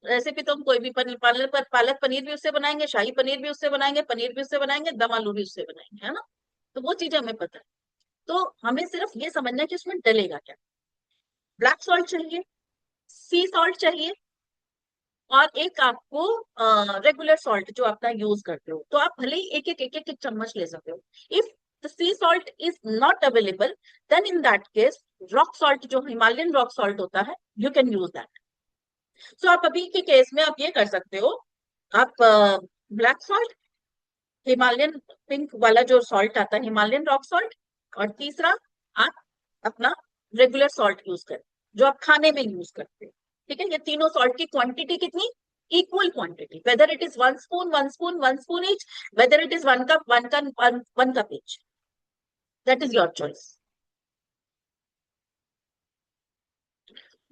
रेसिपी तो हम कोई भी पनीर, पालक पनीर भी उससे बनाएंगे, शाही पनीर भी उससे बनाएंगे, पनीर भी उससे बनाएंगे, दम आलू भी उससे बनाएंगे, है ना। तो वो चीजें हमें पता है। तो हमें सिर्फ ये समझना है कि उसमें डलेगा क्या। ब्लैक सॉल्ट चाहिए, सी सॉल्ट चाहिए, और एक आपको रेगुलर सॉल्ट जो अपना यूज करते हो। तो आप भले ही एक एक चम्मच ले सकते हो। If the sea salt is not available, then in that case rock salt, जो हिमालयन रॉक सॉल्ट होता है, you can use that. So आप अभी के केस में आप ये कर सकते हो। आप ब्लैक सॉल्ट, हिमालयन पिंक वाला जो सॉल्ट आता है, हिमालयन रॉक सॉल्ट, और तीसरा आप अपना रेगुलर सॉल्ट यूज करें, जो आप खाने में यूज करते हैं। ठीक है, ये तीनों सॉल्ट की क्वांटिटी कितनी, equal quantity, whether it is 1 spoon 1 spoon 1 spoon each, whether it is 1 cup 1 cup each, that is your choice.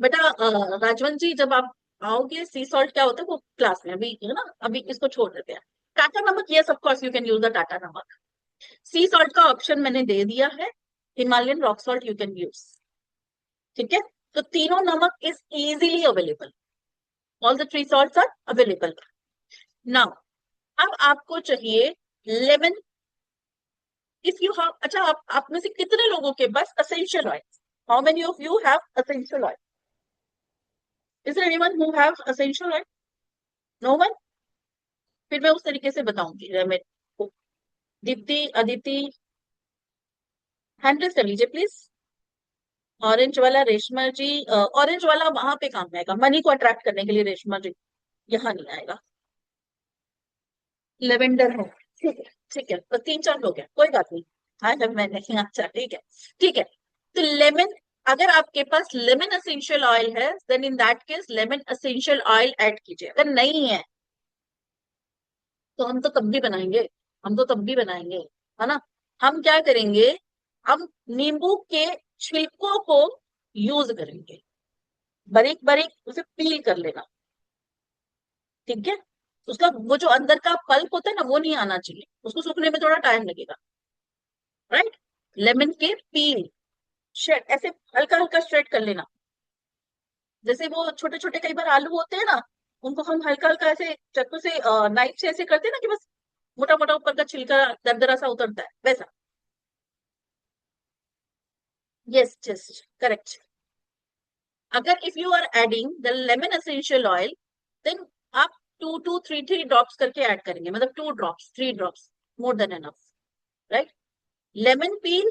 बेटा राजवंत जी, जब आप आओगे, सी सॉल्ट क्या होता है वो क्लास में, अभी है ना, अभी इसको छोड़ देते हैं। टाटा नमक, yes of course you can use the Tata नमक। सी सॉल्ट का ऑप्शन मैंने दे दिया है, Himalayan rock salt you can use. ठीक है, तो तीनों नमक is easily available, all the three salts are available. Now अब आपको चाहिए लेमन। इफ यू हैव, अच्छा, आप में से कितने लोगों के पास essential oil, how many of you have essential oil? Is there anyone who have essential oil? No one? फिर मैं उस तरीके से बताऊंगी रेमेडी को। दीप्ति, अदिति, हैंड रेस कर लीजिए प्लीज। ऑरेंज वाला रेशमा जी, ऑरेंज वाला वहां पे काम आएगा, मनी को अट्रैक्ट करने के लिए, रेशमा जी यहाँ नहीं आएगा। लेवेंडर है, ठीक है, ठीक है, तो 3 4 लोग हैं, कोई बात नहीं। हाँ जब मैं नहीं, अच्छा ठीक है, ठीक है। तो लेमन, अगर आपके पास लेमन एसेंशियल ऑयल है, then in that case lemon essential oil add कीजिए। अगर नहीं है तो हम तो तब भी बनाएंगे, हम तो तब भी बनाएंगे, है ना। हम क्या करेंगे, हम नींबू के छिलकों को यूज करेंगे, बारीक बारीक उसे पील कर लेना। ठीक है, उसका वो जो अंदर का पल्प होता है ना, वो नहीं आना चाहिए, उसको सूखने में थोड़ा टाइम लगेगा, राइट। लेमन के पील, श्रेड, ऐसे हल्का हल्का श्रेड कर लेना। जैसे वो छोटे छोटे कई बार आलू होते हैं ना, उनको हम हल्का हल्का ऐसे चाकू से, नाइफ से ऐसे करते हैं ना, कि बस मोटा मोटा ऊपर का छिलका दरदरा सा उतरता है, वैसा। Yes, just correct. अगर if you are adding the lemon essential oil, then आप 2 2 3 3 ड्रॉप्स करके ऐड करेंगे, मतलब 2 drops 3 drops, more than enough, right. Lemon पील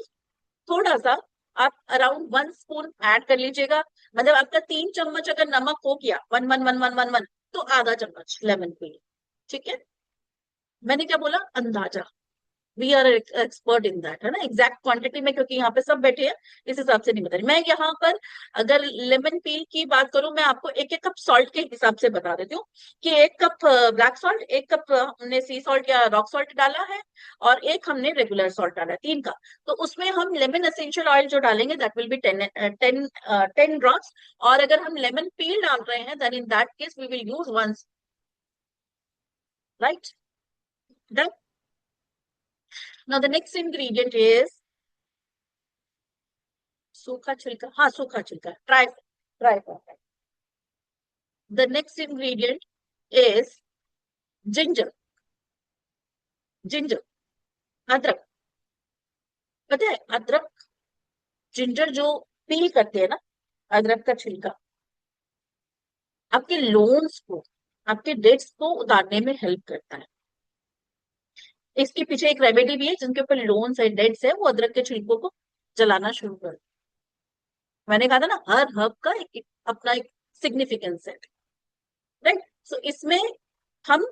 थोड़ा सा, आप अराउंड 1 स्पून ऐड कर लीजिएगा। मतलब आपका 3 चम्मच अगर नमक हो गया, 1 1 1 1 1, तो आधा चम्मच लेमन पील। ठीक है, मैंने क्या बोला, अंदाजा। We are expert in that, है ना। एग्जैक्ट क्वांटिटी में, क्योंकि यहाँ पे सब बैठे हैं, इस हिसाब से नहीं बता रही मैं यहाँ पर। अगर लेमन पील की बात करूं, मैं आपको एक एक कप सॉल्ट के हिसाब से बता देती हूँ कि 1 कप ब्लैक सॉल्ट, 1 कप हमने सी सॉल्ट या रॉक सॉल्ट डाला है, और एक हमने रेगुलर सॉल्ट डाला है, 3 का। तो उसमें हम लेमन एसेंशियल ऑयल जो डालेंगे, दैट विल बी 10 ड्रॉप्स। और अगर हम लेमन पील डाल रहे हैं, then in that case we will use 1, right. Done. Now the next ingredient is सूखा छिलका, हाँ सूखा छिलका, try try. The next ingredient is ginger, ginger, अदरक। पता है अदरक, जिंजर जो पील करते हैं ना, अदरक का छिलका आपके लोन्स को, आपके डेट्स को उतारने में हेल्प करता है। इसके पीछे एक रेमेडी भी है, जिनके ऊपर लोन्स है, डेट्स है, वो अदरक के छिलकों को जलाना शुरू कर। मैंने कहा था ना, हर हर्ब का अपना एक सिग्निफिकेंस है, राइट। सो इसमें हम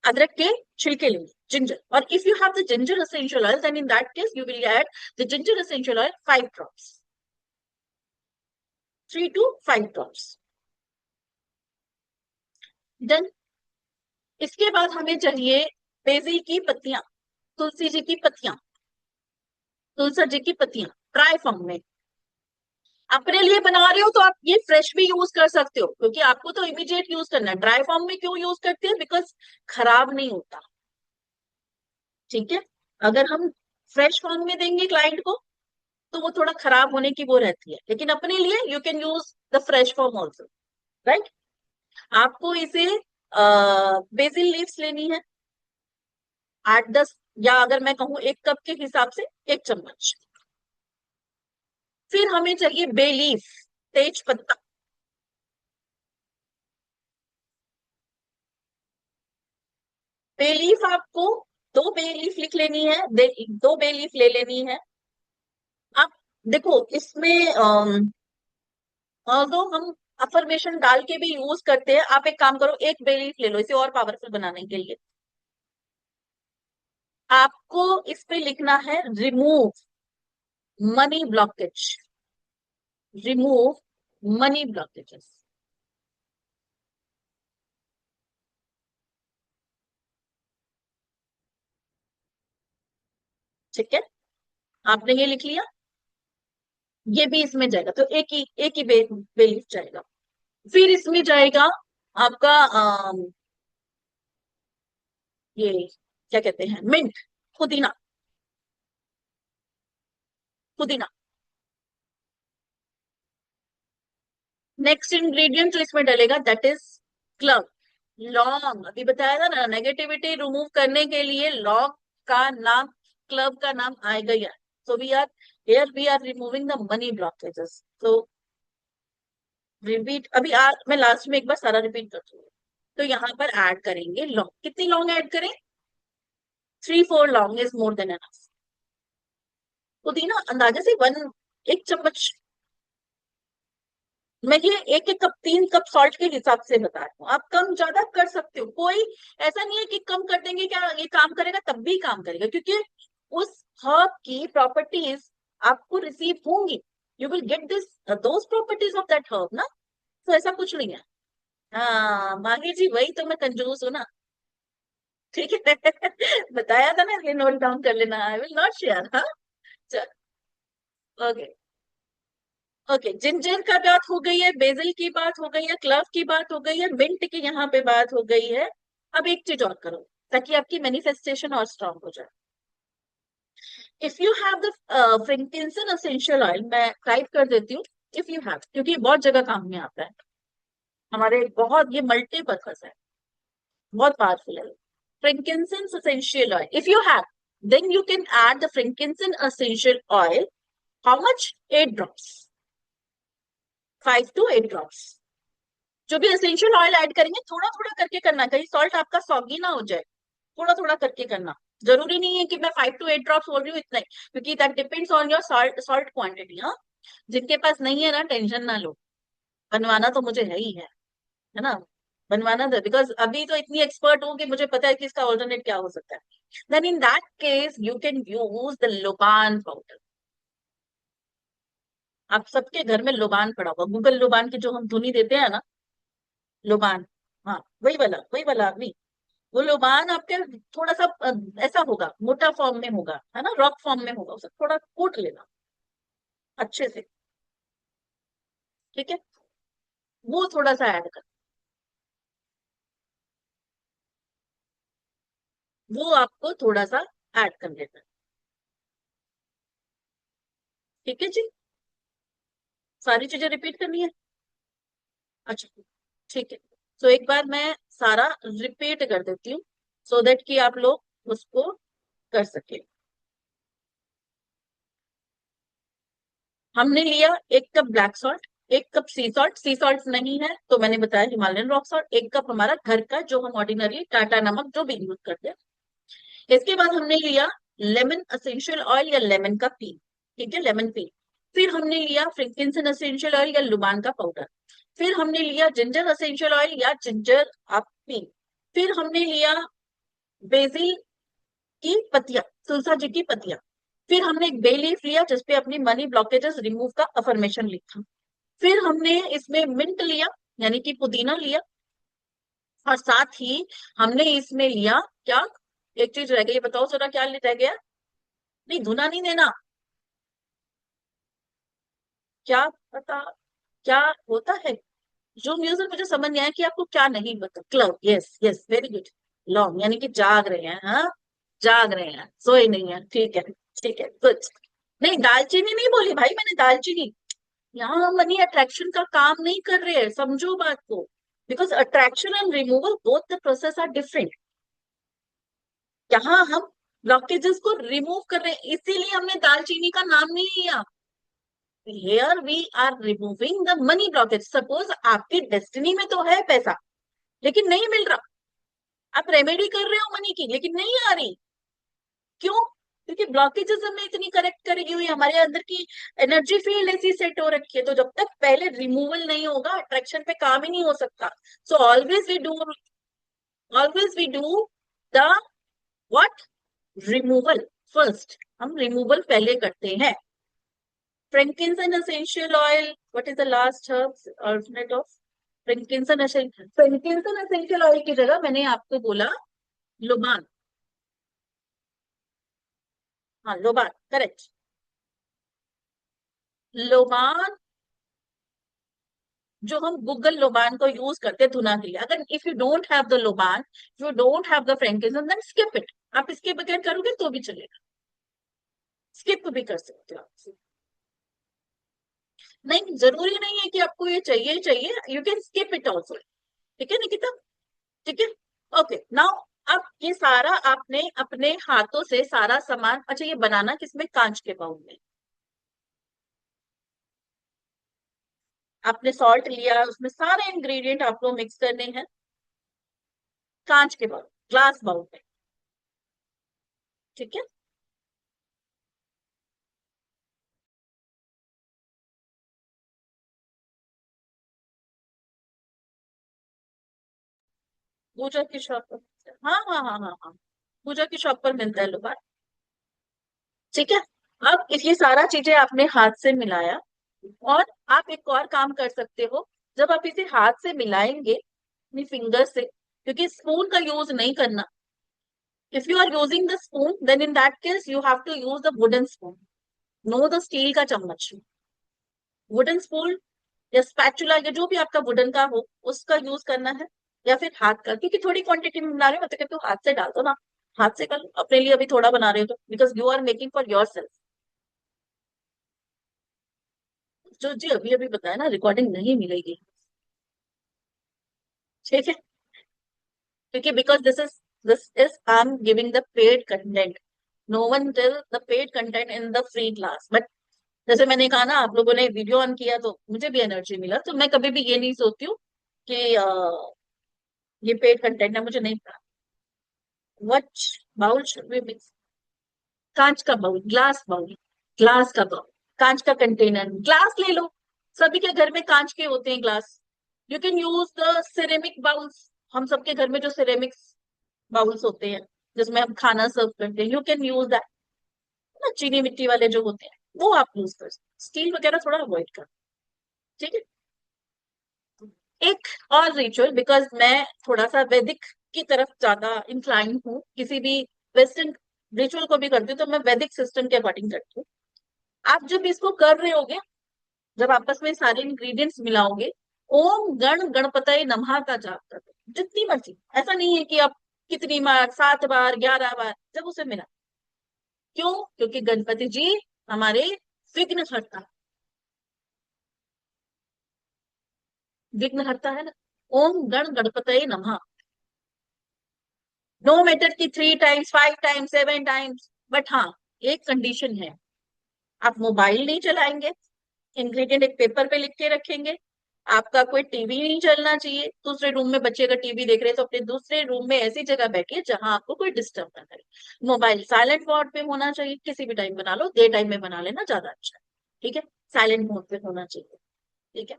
अदरक के छिलके लेंगे, जिंजर, और if you have the ginger essential oil, then in that case you will add the ginger essential oil 5 drops, 3 to 5 drops. Then इसके बाद हमें चाहिए बेसिल की पत्तियां, तुलसी जी की पत्तियां, तुलसी जी की पत्तियां ड्राई फॉर्म में। अपने लिए बना रहे हो तो आप ये फ्रेश भी यूज कर सकते हो, क्योंकि आपको तो इमीडिएट यूज करना है। ड्राई फॉर्म में क्यों यूज करते हैं? बिकॉज खराब नहीं होता, ठीक है। अगर हम फ्रेश फॉर्म में देंगे क्लाइंट को, तो वो थोड़ा खराब होने की वो रहती है, लेकिन अपने लिए you can use the fresh form also, right. आपको इसे बेसिल लीव्स लेनी है 8-10, या अगर मैं कहूँ 1 कप के हिसाब से 1 चम्मच। फिर हमें चाहिए बे लीफ, तेज पत्ता। बे लीफ आपको 2 बे लीफ लिख लेनी है, 2 बे लीफ ले लेनी है। आप देखो इसमें ऑल्दो हम अफर्मेशन डाल के भी यूज करते हैं, आप एक काम करो, 1 बे लीफ ले लो इसे और पावरफुल बनाने के लिए। आपको इस पे लिखना है remove money blockage, remove money blockages. ठीक है, आपने ये लिख लिया, ये भी इसमें जाएगा, तो एक ही बेलीफ जाएगा। फिर इसमें जाएगा आपका ये क्या कहते हैं, मिंट, पुदीना, पुदीना। नेक्स्ट इंग्रेडिएंट जो इसमें डलेगा दैट इज क्लव, लौंग। अभी बताया था ना, नेगेटिविटी रिमूव करने के लिए लौंग का नाम, क्लव का नाम आएगा ही। So we are here, we are removing the money blockages. तो रिपीट, मैं लास्ट में एक बार सारा रिपीट करती हूँ। तो यहाँ पर ऐड करेंगे लौंग, कितनी लौंग ऐड करें? 3-4 लौंग इज मोर देन एनफ। पुदीना अंदाजे से 1 चम्मच। मैं ये 1-1 कप, 3 कप सॉल्ट के हिसाब से बता रही हूँ, आप कम ज्यादा कर सकते हो, कोई ऐसा नहीं है कि कम कर देंगे क्या ये काम करेगा, तब भी काम करेगा, क्योंकि उस हर्ब की प्रॉपर्टीज आपको रिसीव होंगी, you will get this those properties of that herb ना। तो ऐसा कुछ नहीं है। हाँ माहिर जी, वही तो मैं कंजूस हूँ ना, ठीक है। बताया था ना, ये नोट डाउन कर लेना, आई विल नॉट शेयर। हाँ, ओके ओके। जिंजर का बात हो गई है, बेसिल की बात हो गई है, क्लव की बात हो गई है, मिंट की यहाँ पे बात हो गई है। अब एक चीज और करो, ताकि आपकी मैनिफेस्टेशन और स्ट्रांग हो जाए। If you have the frankincense essential oil, मैं टाइप कर देती हूँ, इफ यू हैव, क्योंकि ये बहुत जगह काम में आता है हमारे, बहुत ये मल्टीपर्पज है, बहुत पावरफुल है। Frankincense essential oil, if you have, then you can add the frankincense essential oil. How much? 8 drops, 5 to 8 drops। जो भी एसेंशियल ऑयल ऐड करेंगे थोड़ा थोड़ा करके करना, कहीं सॉल्ट आपका सॉगी ना हो जाए, थोड़ा थोड़ा करके करना। जरूरी नहीं है कि मैं 5 to 8 ड्रॉप्स बोल रही हूँ इतना ही, क्योंकि that depends on your salt salt quantity. हाँ, जिनके पास नहीं है ना, टेंशन ना लो, बनवाना तो मुझे है ना, बनवाना था, बिकॉज अभी तो इतनी एक्सपर्ट हूँ कि मुझे पता है कि इसका ऑल्टरनेट क्या हो सकता है। Then in that case you can use the लोबान पाउडर। आप सबके घर में लोबान पड़ा होगा, गूगल लोबान की जो हम धुनी देते हैं ना, लोबान, हाँ वही वाला नहीं, वो लोबान आपके थोड़ा सा ऐसा होगा, मोटा फॉर्म में होगा, है ना, रॉक फॉर्म में होगा, उसे थोड़ा कूट लेना अच्छे से, ठीक है। वो थोड़ा सा ऐड कर, वो आपको थोड़ा सा ऐड कर लेना है, ठीक है जी। सारी चीजें रिपीट करनी है, अच्छा, ठीक है। तो एक बार मैं सारा रिपीट कर देती हूँ, सो दैट कि आप लोग उसको कर सके। हमने लिया 1 कप ब्लैक सॉल्ट, 1 कप सी सॉल्ट, सी सॉल्ट नहीं है तो मैंने बताया हिमालयन रॉक सॉल्ट, 1 कप हमारा घर का जो हम ऑर्डिनरी टाटा नमक जो भी यूज करते हैं, इसके बाद हमने लिया लेमन असेंशियल ऑयल या लेमन का पी, ठीक है, लेमन पी। फिर हमने लिया फ्रेंकिंसन असेंशियल ऑयल या लुबान का पाउडर। फिर हमने लिया जिंजर असेंशियल ऑयल या जिंजर आप पी। फिर हमने लिया बेसिल की पत्तियां, तुलसा जी की पत्तियां। फिर हमने एक बे लीफ लिया जिसपे अपनी मनी ब्लॉकेजेस रिमूव का अफर्मेशन लिखा। फिर हमने इसमें मिंट लिया, यानी कि पुदीना लिया। और साथ ही हमने इसमें लिया क्या, एक चीज रह गई, बताओ जरा क्या रह गया। नहीं, धुना नहीं देना। क्या पता क्या होता है। जो म्यूजिक मुझे समझ नहीं आया कि आपको क्या नहीं पता। Club, yes yes, very good. Long यानी कि जाग रहे हैं, हाँ, जाग रहे हैं, सोए नहीं है, ठीक है, ठीक है, गुड। नहीं, दालचीनी नहीं बोली भाई मैंने, दालचीनी। यहाँ हम मनी अट्रैक्शन का काम नहीं कर रहे हैं, समझो बात को। Because attraction and removal both the process are different. यहाँ हम ब्लॉकेजेस को रिमूव कर रहे हैं, इसीलिए हमने दालचीनी का नाम नहीं लिया। Here we are removing the money blockage. Suppose आपकी डेस्टिनी में तो है पैसा, लेकिन नहीं मिल रहा। आप रेमेडी कर रहे हो मनी की, लेकिन नहीं आ रही। क्यों? क्योंकि ब्लॉकेजेस हमने इतनी करेक्ट करी हुई, हमारे अंदर की एनर्जी फील्ड ऐसी सेट हो रखी है। तो जब तक पहले रिमूवल नहीं होगा, अट्रैक्शन पे काम ही नहीं हो सकता। So always we do the what, removal first. हम रिमूवल पहले करते हैं। Frankincense essential oil, what is the last alternate of frankincense essential oil की जगह मैंने आपको बोला लोबान। हाँ, लोबान करेक्ट। लोबान, जो हम गूगल लोबान को यूज करते हैं धुना के लिए। अगर if you don't have the लोबान, you don't have the frankincense, then skip it. आप इसके बगैर करोगे तो भी चलेगा, स्किप भी कर सकते हो आप। नहीं, जरूरी नहीं है कि आपको ये चाहिए ही चाहिए, you can skip it also. ठीक है निकिता, ठीक है, ओके नाउ। अब ये सारा आपने अपने हाथों से सारा सामान, अच्छा ये बनाना किसमें, कांच के बाउल में। आपने सॉल्ट लिया, उसमें सारे इंग्रेडिएंट आपको मिक्स करने हैं, कांच के बाउल, ग्लास बाउल में, ठीक है। पूजा की शॉप पर, हाँ हाँ हाँ हाँ हाँ, पूजा की शॉप पर मिलता है लोग, ठीक है। अब ये सारा चीजें आपने हाथ से मिलाया। और आप एक और काम कर सकते हो, जब आप इसे हाथ से मिलाएंगे अपनी फिंगर से, क्योंकि स्पून का यूज नहीं करना। If you are using the spoon, then in that case you have to use the wooden spoon, no the steel का चम्मच। वुडन स्पून या स्पैचुला या जो भी आपका वुडन का हो, उसका यूज करना है। या फिर हाथ का, क्योंकि थोड़ी क्वांटिटी में बना रहे हो तो कहते हो हाथ से डाल दो ना, हाथ से कर लो अपने लिए, अभी थोड़ा बना रहे हो तो, because you are making for your self. जो जी अभी अभी बताया ना, रिकॉर्डिंग नहीं मिलेगी, ठीक है। क्योंकि because this is I am giving the paid content, no one tell the paid content in the free class. But जैसे मैंने कहा ना, आप लोगों ने वीडियो ऑन किया तो मुझे भी एनर्जी मिला, तो मैं कभी भी ये नहीं सोचती हूँ कि ये पेड कंटेंट है, मुझे नहीं पता। What bowl should be mix, कांच का बाउल, ग्लास बाउल, ग्लास का बाउल, कांच का कंटेनर, ग्लास ले लो। सभी के घर में कांच के होते हैं glass. You can use the ceramic bowls. हम सबके घर में जो सिरेमिक्स बाउल्स होते हैं जिसमें हम खाना सर्व करते हैं, यू कैन यूज दैट ना, चीनी मिट्टी वाले जो होते हैं वो आप यूज कर सकते, स्टील वगैरह थोड़ा अवॉइड कर, ठीक है। एक और रिचुअल, बिकॉज मैं थोड़ा सा वैदिक की तरफ ज्यादा इंक्लाइन हूँ, किसी भी वेस्टर्न रिचुअल को भी करती हूँ तो मैं वैदिक सिस्टम के अकॉर्डिंग करती हूँ। आप जब इसको कर रहे होगे, जब आपस में सारे इंग्रेडिएंट्स मिलाओगे, ओम गण गणपतये नमः का जाप कर दो, जितनी मर्जी। ऐसा नहीं है कि आप कितनी बार, 7 बार, 11 बार, जब उसे मिला। क्यों? क्योंकि गणपति जी हमारे विघ्नहर्ता, विघ्नहर्ता है ना। ओम गण गणपतये नमः, नो मैटर की 3 टाइम्स, 5 टाइम्स, 7 टाइम्स। बट हाँ, एक कंडीशन है, आप मोबाइल नहीं चलाएंगे, इंग्रेडिएंट एक पेपर पे लिख के रखेंगे, आपका कोई टीवी नहीं चलना चाहिए, दूसरे रूम में बच्चे अगर टीवी देख रहे हैं तो अपने दूसरे रूम में ऐसी जगह बैठिए जहां आपको कोई डिस्टर्ब ना करे। मोबाइल साइलेंट मोड पे होना चाहिए, किसी भी टाइम बना लो, डे टाइम में बना लेना ज्यादा अच्छा है। ठीक है, साइलेंट मोड पे होना चाहिए। ठीक है,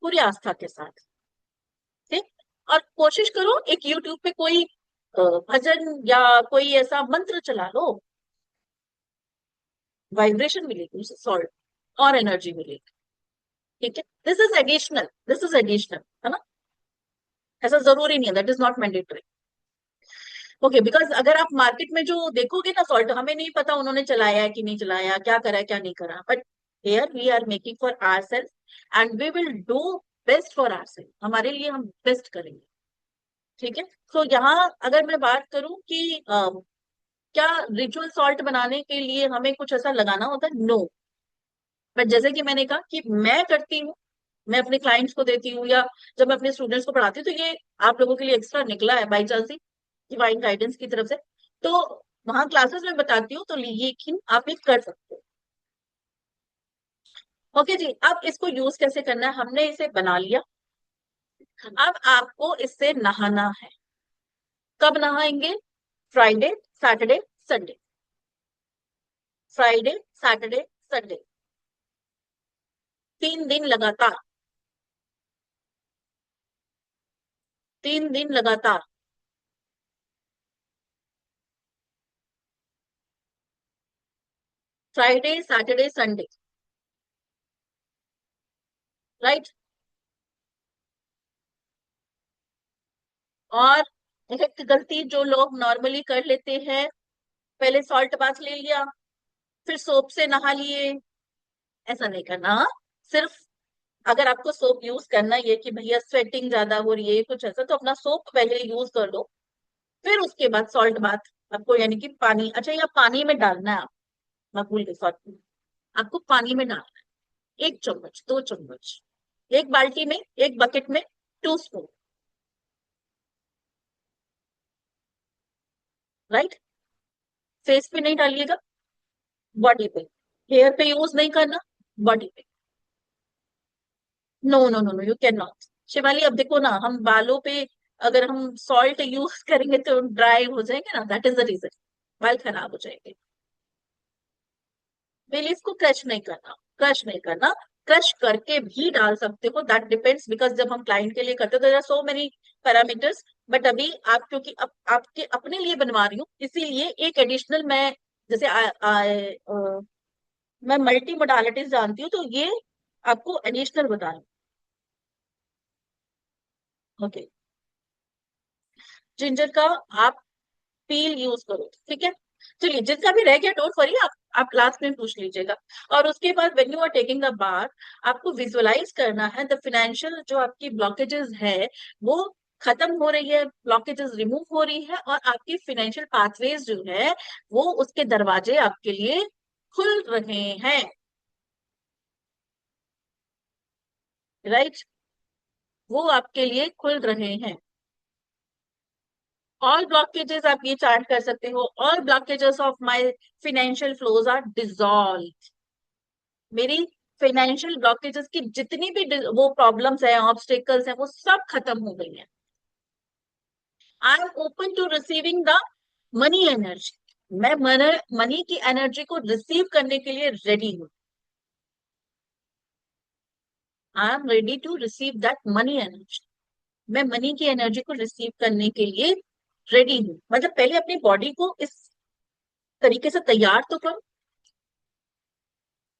पूरी आस्था के साथ। ठीक। और कोशिश करो एक यूट्यूब पे कोई भजन या कोई ऐसा मंत्र चला लो, वाइब्रेशन मिलेगी उसे, सॉल्ट और एनर्जी मिलेगी। ठीक है, this is additional, this is additional, है ना, ऐसा जरूरी नहीं है, that is not mandatory. Okay, because अगर आप मार्केट में जो देखोगे ना सॉल्ट, हमें नहीं पता उन्होंने चलाया है कि नहीं चलाया, क्या करा है क्या नहीं करा, but here we are making for our self and we will do best for our self, हमारे लिए हम बेस्ट करेंगे। ठीक है, तो यहाँ अगर मैं बात करूं कि क्या रिचुअल सॉल्ट बनाने के लिए हमें कुछ ऐसा लगाना होता है, नो। बट जैसे कि मैंने कहा कि मैं करती हूँ, मैं अपने क्लाइंट्स को देती हूँ, या जब मैं अपने स्टूडेंट्स को पढ़ाती हूँ, तो ये आप लोगों के लिए एक्स्ट्रा निकला है by chance he, divine guidance की तरफ से। तो वहां क्लासेस में बताती हूँ, तो लेकिन आप ये कर सकते हो। ओके जी, अब इसको यूज कैसे करना है, हमने इसे बना लिया। अब आपको इससे नहाना है। कब नहाएंगे? Friday, Saturday, Sunday. Friday, Saturday, Sunday, 3 दिन लगातार। 3 दिन लगातार। Friday, Saturday, Sunday. राइट। और एक गलती जो लोग नॉर्मली कर लेते हैं, पहले सॉल्ट बाथ ले लिया, फिर सोप से नहा लिए। ऐसा नहीं करना, हाँ? सिर्फ अगर आपको सोप यूज करना ही है कि भैया स्वेटिंग ज्यादा हो रही है कुछ ऐसा, तो अपना सोप पहले यूज कर लो, फिर उसके बाद सॉल्ट बाथ आपको, यानी कि पानी, अच्छा या पानी में डालना है आप, मैं भूल गई सॉरी, आपको पानी में डालना है 1 चम्मच, 2 चम्मच, एक बाल्टी में, एक बकेट में 2 स्पून। राइट। फेस पे नहीं डालिएगा, बॉडी पे। हेयर पे यूज नहीं करना, बॉडी पे। No no no no, you can not. Shivali अब देखो ना, हम बालों पे अगर हम सॉल्ट यूज करेंगे तो ड्राई हो जाएंगे ना, दैट इज द रीजन, बाल खराब हो जाएंगे। बेलीफ को क्रश नहीं करना, क्रश नहीं करना। क्रश करके भी डाल सकते हो, दैट डिपेंड्स, बिकॉज जब हम क्लाइंट के लिए करते हो तो there are so many parameters. But अभी आप, क्योंकि अब आपके अपने लिए बनवा रही हूँ, इसीलिए एक एडिशनल मैं, जैसे मैं मल्टी मोडालिटीज जानती हूँ, तो ये आपको एडिशनल बता रही हूँ। ओके, जिंजर का आप पील यूज करो, ठीक है। चलिए, जिसका भी रह गया डोंट वरी, आप लास्ट में पूछ लीजिएगा। और उसके बाद when you are taking the bath, आपको विजुअलाइज करना है द फाइनेंशियल जो आपकी ब्लॉकेजेस है, वो खत्म हो रही है, ब्लॉकेजेस रिमूव हो रही है, और आपकी फाइनेंशियल पाथवेज जो है, वो उसके दरवाजे आपके लिए खुल रहे हैं। राइट, वो आपके लिए खुल रहे हैं। ऑल ब्लॉकेजेस आप ये चार्ट कर सकते हो, all blockages of my financial flows are dissolve. मेरी फाइनेंशियल ब्लॉकेजेस की जितनी भी वो प्रॉब्लम्स है, ऑब्स्टेकल्स है, वो सब खत्म हो गई है। I am open to receiving the money energy, मैं मनी की एनर्जी को रिसीव करने के लिए रेडी हूँ। I am ready to receive that money energy, मैं मनी की एनर्जी को रिसीव करने के लिए रेडी हूँ। मतलब पहले अपनी बॉडी को इस तरीके से तैयार तो करो।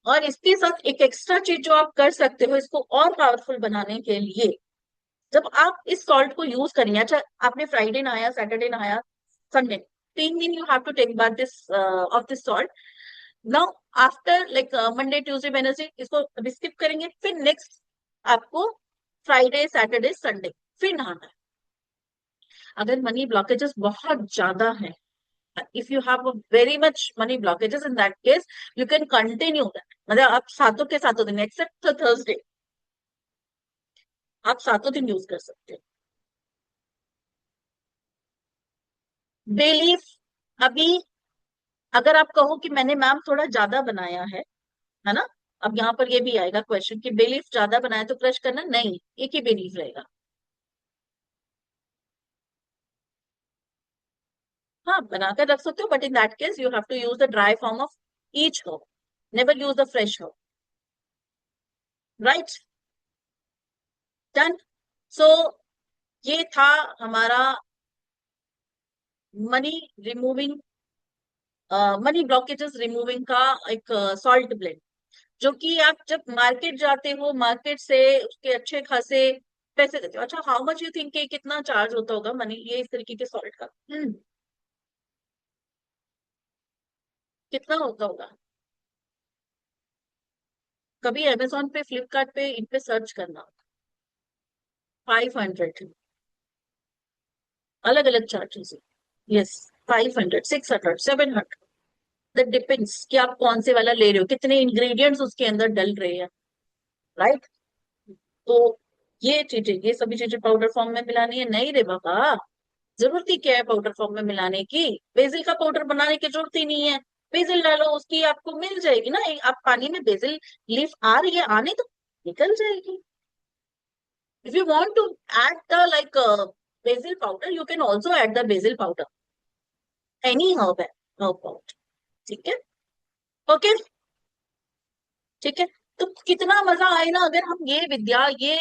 और इसके साथ एक एक्स्ट्रा चीज जो आप कर सकते हो इसको और पावरफुल बनाने के लिए, जब आप इस सॉल्ट को यूज करेंगे, अच्छा आपने फ्राइडे नहाया, सैटरडे नहाया, संडे, 3 दिन you have to take bath this of this salt. Now after like Monday, Tuesday, Wednesday इसको अभी स्किप करेंगे, फिर नेक्स्ट आपको फ्राइडे, सैटरडे, संडे फिर नहाना है। अगर मनी ब्लॉकेजेस बहुत ज्यादा है, if you have a very much money blockages, in that case you can continue that, मतलब आप सातों के सातों दिन एक्सेप्ट थर्सडे आप सातों दिन यूज कर सकते हो। बेलीफ, अभी अगर आप कहो कि मैंने मैम थोड़ा ज्यादा बनाया है ना, अब यहाँ पर ये भी आएगा क्वेश्चन कि बे लीफ ज्यादा बनाए तो क्रश करना, नहीं, एक ही बे लीफ रहेगा। हाँ, बनाकर रख सकते हो, but in that case you have to use the dry form of each herb, never use the fresh herb, right. Done. So ये था हमारा money removing, money blockages removing का एक सॉल्ट ब्लेंड, जो कि आप जब मार्केट जाते हो, मार्केट से उसके अच्छे खासे पैसे देते हो। अच्छा, हाउ मच यू थिंक कितना चार्ज होता होगा मनी, ये इस तरीके के सॉल्ट का? कितना होता होगा? कभी अमेजोन पे, फ्लिपकार्ट पे, इन पे सर्च करना। 500, अलग अलग चार्जेस है। यस, 500, 600, 700, दैट डिपेंड्स कि आप कौन से वाला ले रहे हो, कितने इंग्रेडिएंट्स उसके अंदर डल रहे हैं, राइट। तो ये चीजें, ये सभी चीजें पाउडर फॉर्म में मिलानी है नहीं रे बाबा। जरूरत ही क्या है पाउडर फॉर्म में मिलाने की? बेसिल का पाउडर बनाने की जरूरत ही नहीं है। बेसिल डालो, उसकी आपको मिल जाएगी ना, आप पानी में बेसिल लीफ आ रही है, आने तो निकल जाएगी। If you want to add the like basil powder, you can also add the basil powder, any herb है, herb powder, ठीक है। ओके, ठीक है। तो कितना मजा आए ना अगर हम ये विद्या, ये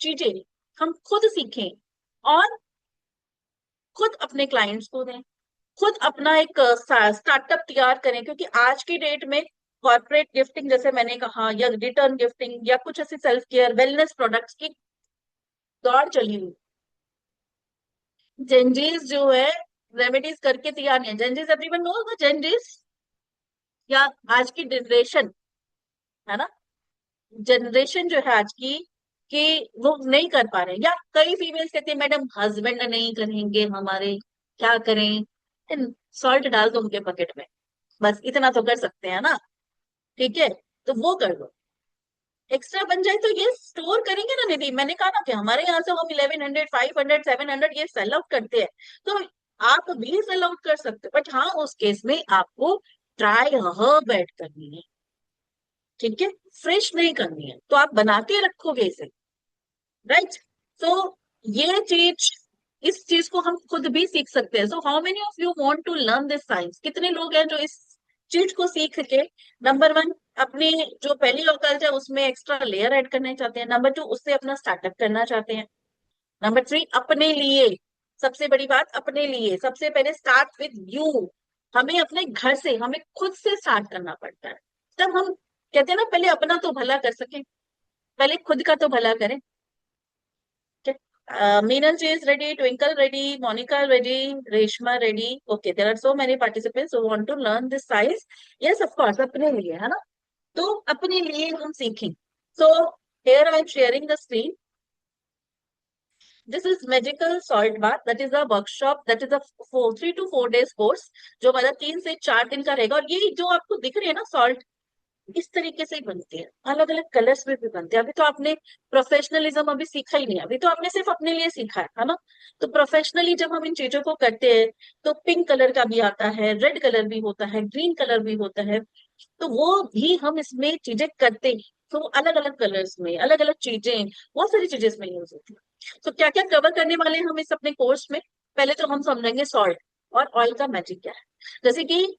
चीजें हम खुद सीखें और खुद अपने क्लाइंट्स को दें, खुद अपना एक स्टार्टअप तैयार करें, क्योंकि आज की डेट में कॉर्पोरेट गिफ्टिंग, जैसे मैंने कहा, या रिटर्न गिफ्टिंग, या कुछ ऐसे सेल्फ केयर वेलनेस प्रोडक्ट्स की दौड़ चली हुई। जेंजीज जो है रेमेडीज करके तैयार नहीं है। Gen Zs, everyone knows the Gen Zs, या आज की जनरेशन, है ना, जनरेशन जो है आज की, कि वो नहीं कर पा रहे हैं, या कई फीमेल्स कहती है मैडम हस्बैंड नहीं करेंगे हमारे, क्या करें? सॉल्ट डाल दो उनके बकेट में, बस इतना तो कर सकते हैं ना, ठीक है, तो वो कर दो। एक्स्ट्रा बन जाए तो ये स्टोर करेंगे ना निधि, मैंने कहा ना कि हमारे यहाँ से हम 1100, 500, 700 ये सेल आउट करते हैं, तो आप भी सेल आउट कर सकते हो, बट हाँ उस केस में आपको ड्राई हर्ब ऐड करनी है, ठीक है, फ्रेश नहीं करनी है, तो आप बना के रखोगे इसे, राइट। तो ये चीज, इस चीज को हम खुद भी सीख सकते हैं। So how many of you want to learn this science? कितने लोग हैं जो इस चीज को सीख के, नंबर वन, अपनी जो पहली औकात है उसमें एक्स्ट्रा लेयर ऐड करना चाहते हैं, नंबर टू, उससे अपना स्टार्टअप करना चाहते हैं, नंबर थ्री, अपने लिए, सबसे बड़ी बात, अपने लिए सबसे पहले स्टार्ट विद यू। हमें अपने घर से, हमें खुद से स्टार्ट करना पड़ता है, तब हम कहते हैं ना, पहले अपना तो भला कर सके, पहले खुद का तो भला करें। Meenal ji is ready, Twinkle ready, Monica ready, Reshma ready. Okay, there are so many participants who want to learn this size. Yes, of course, अपने लिए, है ना, तो अपने लिए हम सीखें। So here I am sharing the screen. This is magical salt bath. That is a workshop. That is a 3 to 4 days course, जो हमारा 3 से 4 दिन का रहेगा। और ये जो आपको दिख रहे हैं ना सॉल्ट, इस तरीके से ही बनते हैं, अलग अलग कलर्स में भी बनते हैं। अभी तो आपने प्रोफेशनलिज्म अभी सीखा ही नहीं, अभी तो आपने सिर्फ अपने लिए सीखा है ना। तो प्रोफेशनली जब हम इन चीजों को करते हैं, तो पिंक कलर का भी आता है, रेड कलर भी होता है, ग्रीन कलर भी होता है, तो वो भी हम इसमें चीजें करते हैं। तो अलग अलग कलर्स में अलग अलग चीजें, बहुत सारी चीजें इसमें यूज होती है। तो क्या क्या कवर करने वाले हैं हम इस अपने कोर्स में? पहले तो हम समझेंगे सॉल्ट और ऑयल का मैजिक क्या है, जैसे कि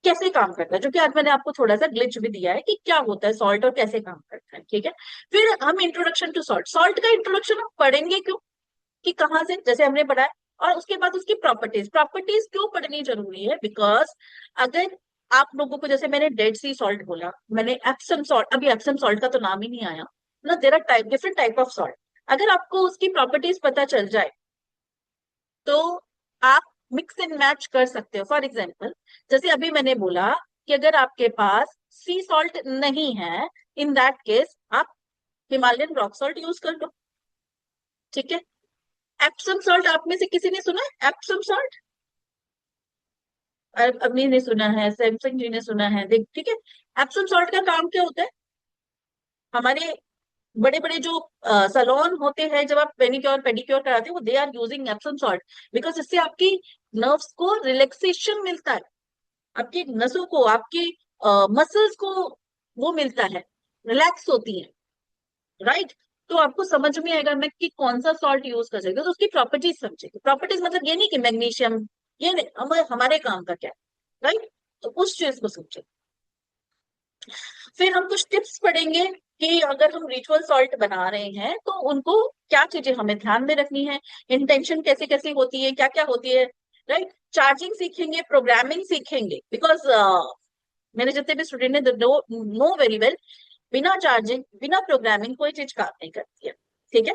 कैसे काम करता है, जो कि आज मैंने आपको थोड़ा सा ग्लिच भी दिया है कि क्या होता है सॉल्ट और कैसे काम करता है, ठीक है। फिर हम इंट्रोडक्शन टू सॉल्ट, सॉल्ट का इंट्रोडक्शन हम पढ़ेंगे क्यों, कि कहाँ से, जैसे हमने पढ़ा है, और उसके बाद उसकी प्रॉपर्टीज, प्रॉपर्टीज क्यों पढ़नी जरूरी है, बिकॉज अगर आप लोगों को, जैसे मैंने डेड सी सॉल्ट बोला, मैंने एप्सम सॉल्ट, अभी एप्सम सॉल्ट का तो नाम ही नहीं आया ना, there are type, different type of salt, अगर आपको उसकी प्रॉपर्टीज पता चल जाए तो आप मिक्स एंड मैच कर सकते हो। फॉर एग्जाम्पल, जैसे अभी मैंने बोला कि अगर आपके पास सी सॉल्ट नहीं है, इन दैट केस आप हिमालयन रॉक सॉल्ट यूज कर लो, ठीक है। एप्सम सॉल्ट, आप में से किसी ने सुना है एप्सम सॉल्ट? अवनी ने सुना है, सैमसंग जी ने सुना है, देख, ठीक है। एप्सम सॉल्ट का काम क्या होता है? हमारे बड़े बड़े जो सलोन होते हैं, जब आप पेनिक्योर पेडिक्योर कराते हैं, वो they are using Epsom salt, because इससे आपकी नर्व्स को रिलैक्सेशन मिलता है, आपकी नसों को, आपकी मसल्स को वो मिलता है, रिलैक्स होती है, राइट। तो आपको समझ में आएगा मैं कि कौन सा सॉल्ट यूज कर सकते हो, तो उसकी प्रॉपर्टीज समझेंगे। प्रॉपर्टीज मतलब ये नहीं कि मैग्नीशियम, ये नहीं, हमारे काम का क्या है, राइट। तो उस चीज को समझे। फिर हम कुछ टिप्स पढ़ेंगे कि अगर हम रिचुअल सॉल्ट बना रहे हैं तो उनको क्या चीजें हमें ध्यान में रखनी है, इंटेंशन कैसे कैसे होती है, क्या क्या होती है, राइट। चार्जिंग सीखेंगे, प्रोग्रामिंग सीखेंगे, बिकॉज मेरे जितने भी स्टूडेंट है नो वेरी वेल, बिना चार्जिंग बिना प्रोग्रामिंग कोई चीज काम नहीं करती है, ठीक है।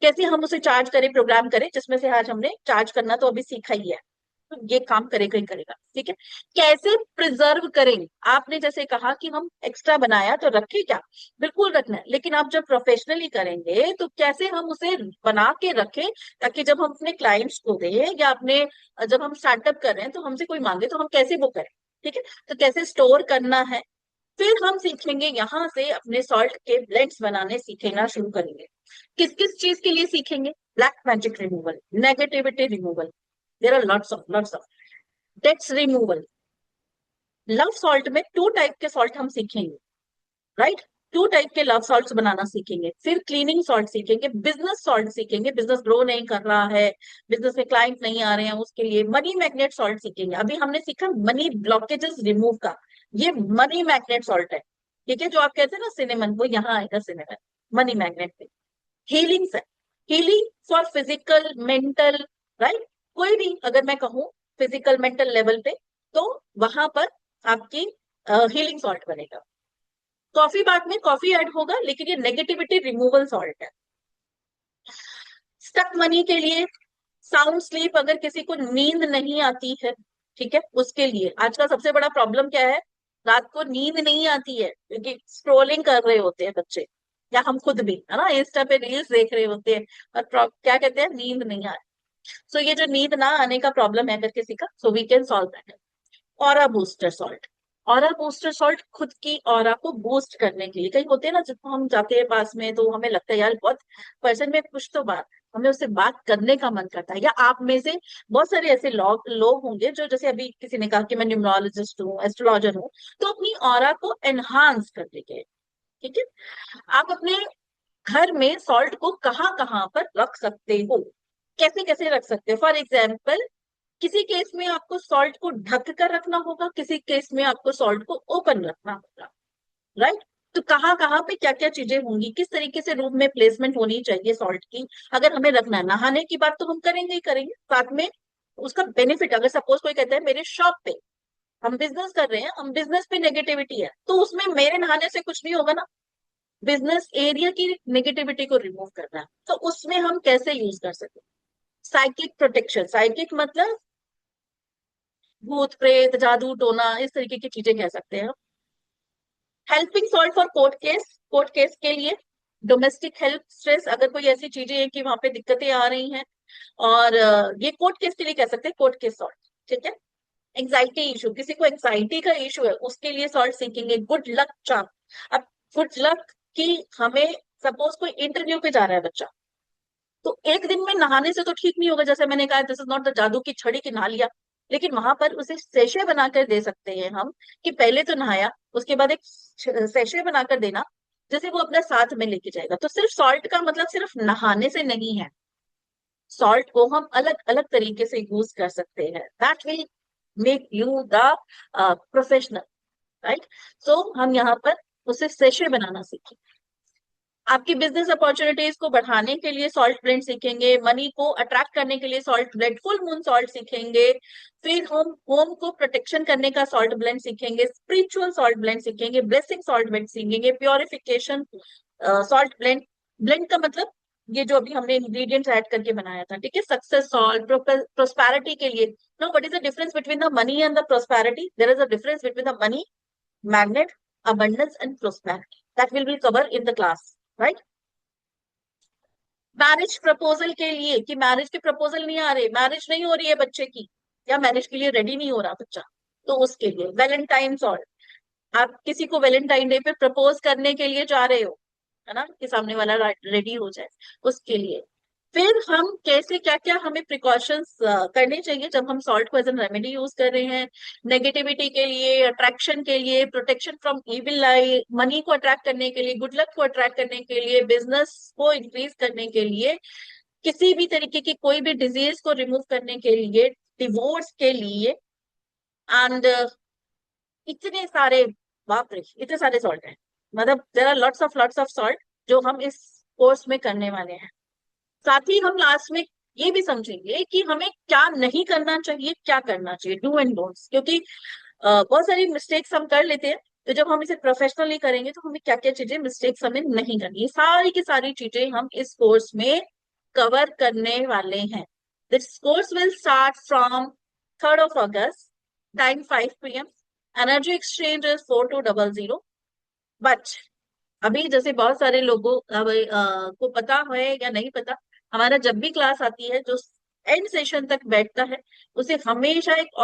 कैसे हम उसे चार्ज करें, प्रोग्राम करें, जिसमें से आज हमने चार्ज करना तो अभी सीखा ही है, तो ये काम करेगा ही करेगा, ठीक है। कैसे प्रिजर्व करें, आपने जैसे कहा कि हम एक्स्ट्रा बनाया तो रखे क्या, बिल्कुल रखना है, लेकिन आप जब प्रोफेशनली करेंगे तो कैसे हम उसे बना के रखें, ताकि जब हम अपने क्लाइंट्स को दें या अपने जब हम स्टार्टअप कर रहे हैं तो हमसे कोई मांगे तो हम कैसे वो करें, ठीक है। तो कैसे स्टोर करना है। फिर हम सीखेंगे यहाँ से अपने सॉल्ट के ब्लेंड्स बनाने सीखना शुरू करेंगे। किस किस चीज के लिए सीखेंगे, black magic removal, negativity removal, there are lots of debts removal. Love salt में टू टाइप के सॉल्ट हम सीखेंगे, राइट। टू टाइप के लव सॉल्ट्स बनाना सीखेंगे। फिर क्लीनिंग सॉल्ट सीखेंगे, बिजनेस सॉल्ट सीखेंगे, बिजनेस ग्रो नहीं कर रहा है, बिजनेस में क्लाइंट नहीं आ रहे हैं, उसके लिए मनी मैग्नेट सॉल्ट सीखेंगे। अभी हमने सीखा मनी ब्लॉकेजेस रिमूव का, ये मनी मैग्नेट सॉल्ट है, ठीक है। जो आप कहते हैं ना सिनेमन, वो यहाँ आएगा सिनेमन, मनी मैग्नेट पे। हीलिंग से, healing for physical mental, right. कोई भी अगर मैं कहूँ फिजिकल मेंटल लेवल पे, तो वहां पर आपकी हीलिंग सॉल्ट बनेगा। कॉफी बात में कॉफी ऐड होगा, लेकिन ये नेगेटिविटी रिमूवल सॉल्ट है। स्टक मनी के लिए, साउंड स्लीप, अगर किसी को नींद नहीं आती है, ठीक है, उसके लिए आज का सबसे बड़ा प्रॉब्लम क्या है, रात को नींद नहीं आती है क्योंकि स्क्रोलिंग कर रहे होते हैं बच्चे, या हम खुद भी है ना इंस्टा पे रील्स देख रहे होते हैं, और क्या कहते हैं, नींद नहीं आ रही। सो ये जो नींद ना आने का प्रॉब्लम है अगर किसी का, so we can solve that. Aura booster salt, aura booster salt खुद की ऑरा को बूस्ट करने के लिए, कहीं होते हैं ना जब हम जाते हैं पास में तो हमें लगता है यार बहुत पर्सन में कुछ तो बात, हमें उससे बात करने का मन करता है, या आप में से बहुत सारे ऐसे लोग लोग होंगे जो, जैसे अभी किसी ने कहा कि मैं न्यूमरोलॉजिस्ट हूँ, एस्ट्रोलॉजर हूँ, तो अपनी ऑरा को एनहांस करने के, ठीक है। आप अपने घर में सॉल्ट को कहाँ कहाँ पर रख सकते हो, कैसे कैसे रख सकते हो। फॉर एग्जाम्पल, किसी केस में आपको सॉल्ट को ढक कर रखना होगा, किसी केस में आपको सॉल्ट को ओपन रखना होगा, राइट। तो कहाँ कहाँ पे क्या क्या चीजें होंगी, किस तरीके से रूम में प्लेसमेंट होनी चाहिए सॉल्ट की, अगर हमें रखना है। नहाने की बात तो हम करेंगे ही करेंगे, साथ में उसका बेनिफिट, अगर सपोज कोई कहता है मेरे शॉप पे हम बिजनेस कर रहे हैं, हम बिजनेस पे नेगेटिविटी है, तो उसमें मेरे नहाने से कुछ नहीं होगा ना, बिजनेस एरिया की नेगेटिविटी को रिमूव करना है, तो उसमें हम कैसे यूज कर सकते हैं। साइकिक प्रोटेक्शन, साइकिक मतलब भूत प्रेत जादू टोना, इस तरीके की चीजें कह सकते हैं। Helping salt for court case, court case के लिए। डोमेस्टिक हेल्प स्ट्रेस, अगर कोई ऐसी चीजें हैं कि वहां पे दिक्कतें आ रही हैं, और ये कोर्ट केस के लिए कह सकते हैं कोर्ट केस सॉल्ट, ठीक है। एंग्जाइटी इशू, किसी को एंग्जाइटी का इशू है उसके लिए सॉल्ट सीखेंगे। गुड लक चार्म, अब गुड लक की हमें, सपोज कोई इंटरव्यू पे जा रहा है बच्चा, तो एक दिन में नहाने से तो ठीक नहीं होगा, जैसे मैंने कहा दिस इज नॉट द जादू की छड़ी की नहा लिया, लेकिन वहां पर उसे सेशे बनाकर दे सकते हैं हम, कि पहले तो नहाया, उसके बाद एक सेशे बनाकर देना, जैसे वो अपना साथ में लेके जाएगा। तो सिर्फ सॉल्ट का मतलब सिर्फ नहाने से नहीं है, सॉल्ट को हम अलग अलग तरीके से यूज कर सकते हैं, that will make you the professional, right. So हम यहाँ पर उसे सेशे बनाना सीखें। आपकी बिजनेस अपॉर्चुनिटीज को बढ़ाने के लिए सॉल्ट ब्लेंड सीखेंगे, मनी को अट्रैक्ट करने के लिए salt blend, full moon salt सीखेंगे। फिर होम होम को प्रोटेक्शन करने का सॉल्ट ब्लेंड सीखेंगे, स्पिरिचुअल सॉल्ट ब्लेंड सीखेंगे, ब्लेसिंग सॉल्ट ब्लेंड सीखेंगे, प्योरिफिकेशन सॉल्ट ब्लेंड। ब्लेंड का मतलब ये जो अभी हमने इंग्रेडिएंट्स ऐड करके बनाया था, ठीक है। सक्सेस सॉल्ट, प्रोस्पेरिटी के लिए। No, what is the difference between the money and the prosperity, there is a difference between the money magnet, abundance and prosperity, that will be covered in the class, right. Marriage proposal के लिए, कि मैरिज के प्रपोजल नहीं आ रहे, मैरिज नहीं हो रही है बच्चे की, या मैरिज के लिए रेडी नहीं हो रहा बच्चा, तो उसके लिए वैलेंटाइन सॉल्ट। आप किसी को वैलेंटाइन डे पे प्रपोज करने के लिए जा रहे हो, है ना, कि सामने वाला रेडी हो जाए, उसके लिए। फिर हम कैसे, क्या क्या हमें प्रिकॉशंस करने चाहिए जब हम सॉल्ट को एज एन रेमेडी यूज कर रहे हैं, नेगेटिविटी के लिए, अट्रैक्शन के लिए, protection from evil I, money को अट्रैक्ट करने के लिए, गुड लक को अट्रैक्ट करने के लिए, बिजनेस को इंक्रीज करने के लिए, किसी भी तरीके की कोई भी डिजीज को रिमूव करने के लिए, डिवोर्स के लिए, एंड इतने सारे, बाप रे इतने सारे सॉल्ट हैं। मतलब there are lots of salt जो हम इस कोर्स में करने वाले हैं। साथ ही हम लास्ट में ये भी समझेंगे कि हमें क्या नहीं करना चाहिए, क्या करना चाहिए, डू एंड डोंट्स, क्योंकि बहुत सारी मिस्टेक्स हम कर लेते हैं। तो जब हम इसे प्रोफेशनली करेंगे तो हमें क्या क्या चीजें, मिस्टेक्स हमें नहीं करनी, ये सारी की सारी चीजें हम इस कोर्स में कवर करने वाले हैं। This course will start from 3rd of August, time 5 p.m. Energy exchange is 4200। But अभी जैसे बहुत सारे लोगों को पता है या नहीं पता, हमारा जब भी क्लास आती है जो एंड सेशन तक बैठता है उसे हमेशा एक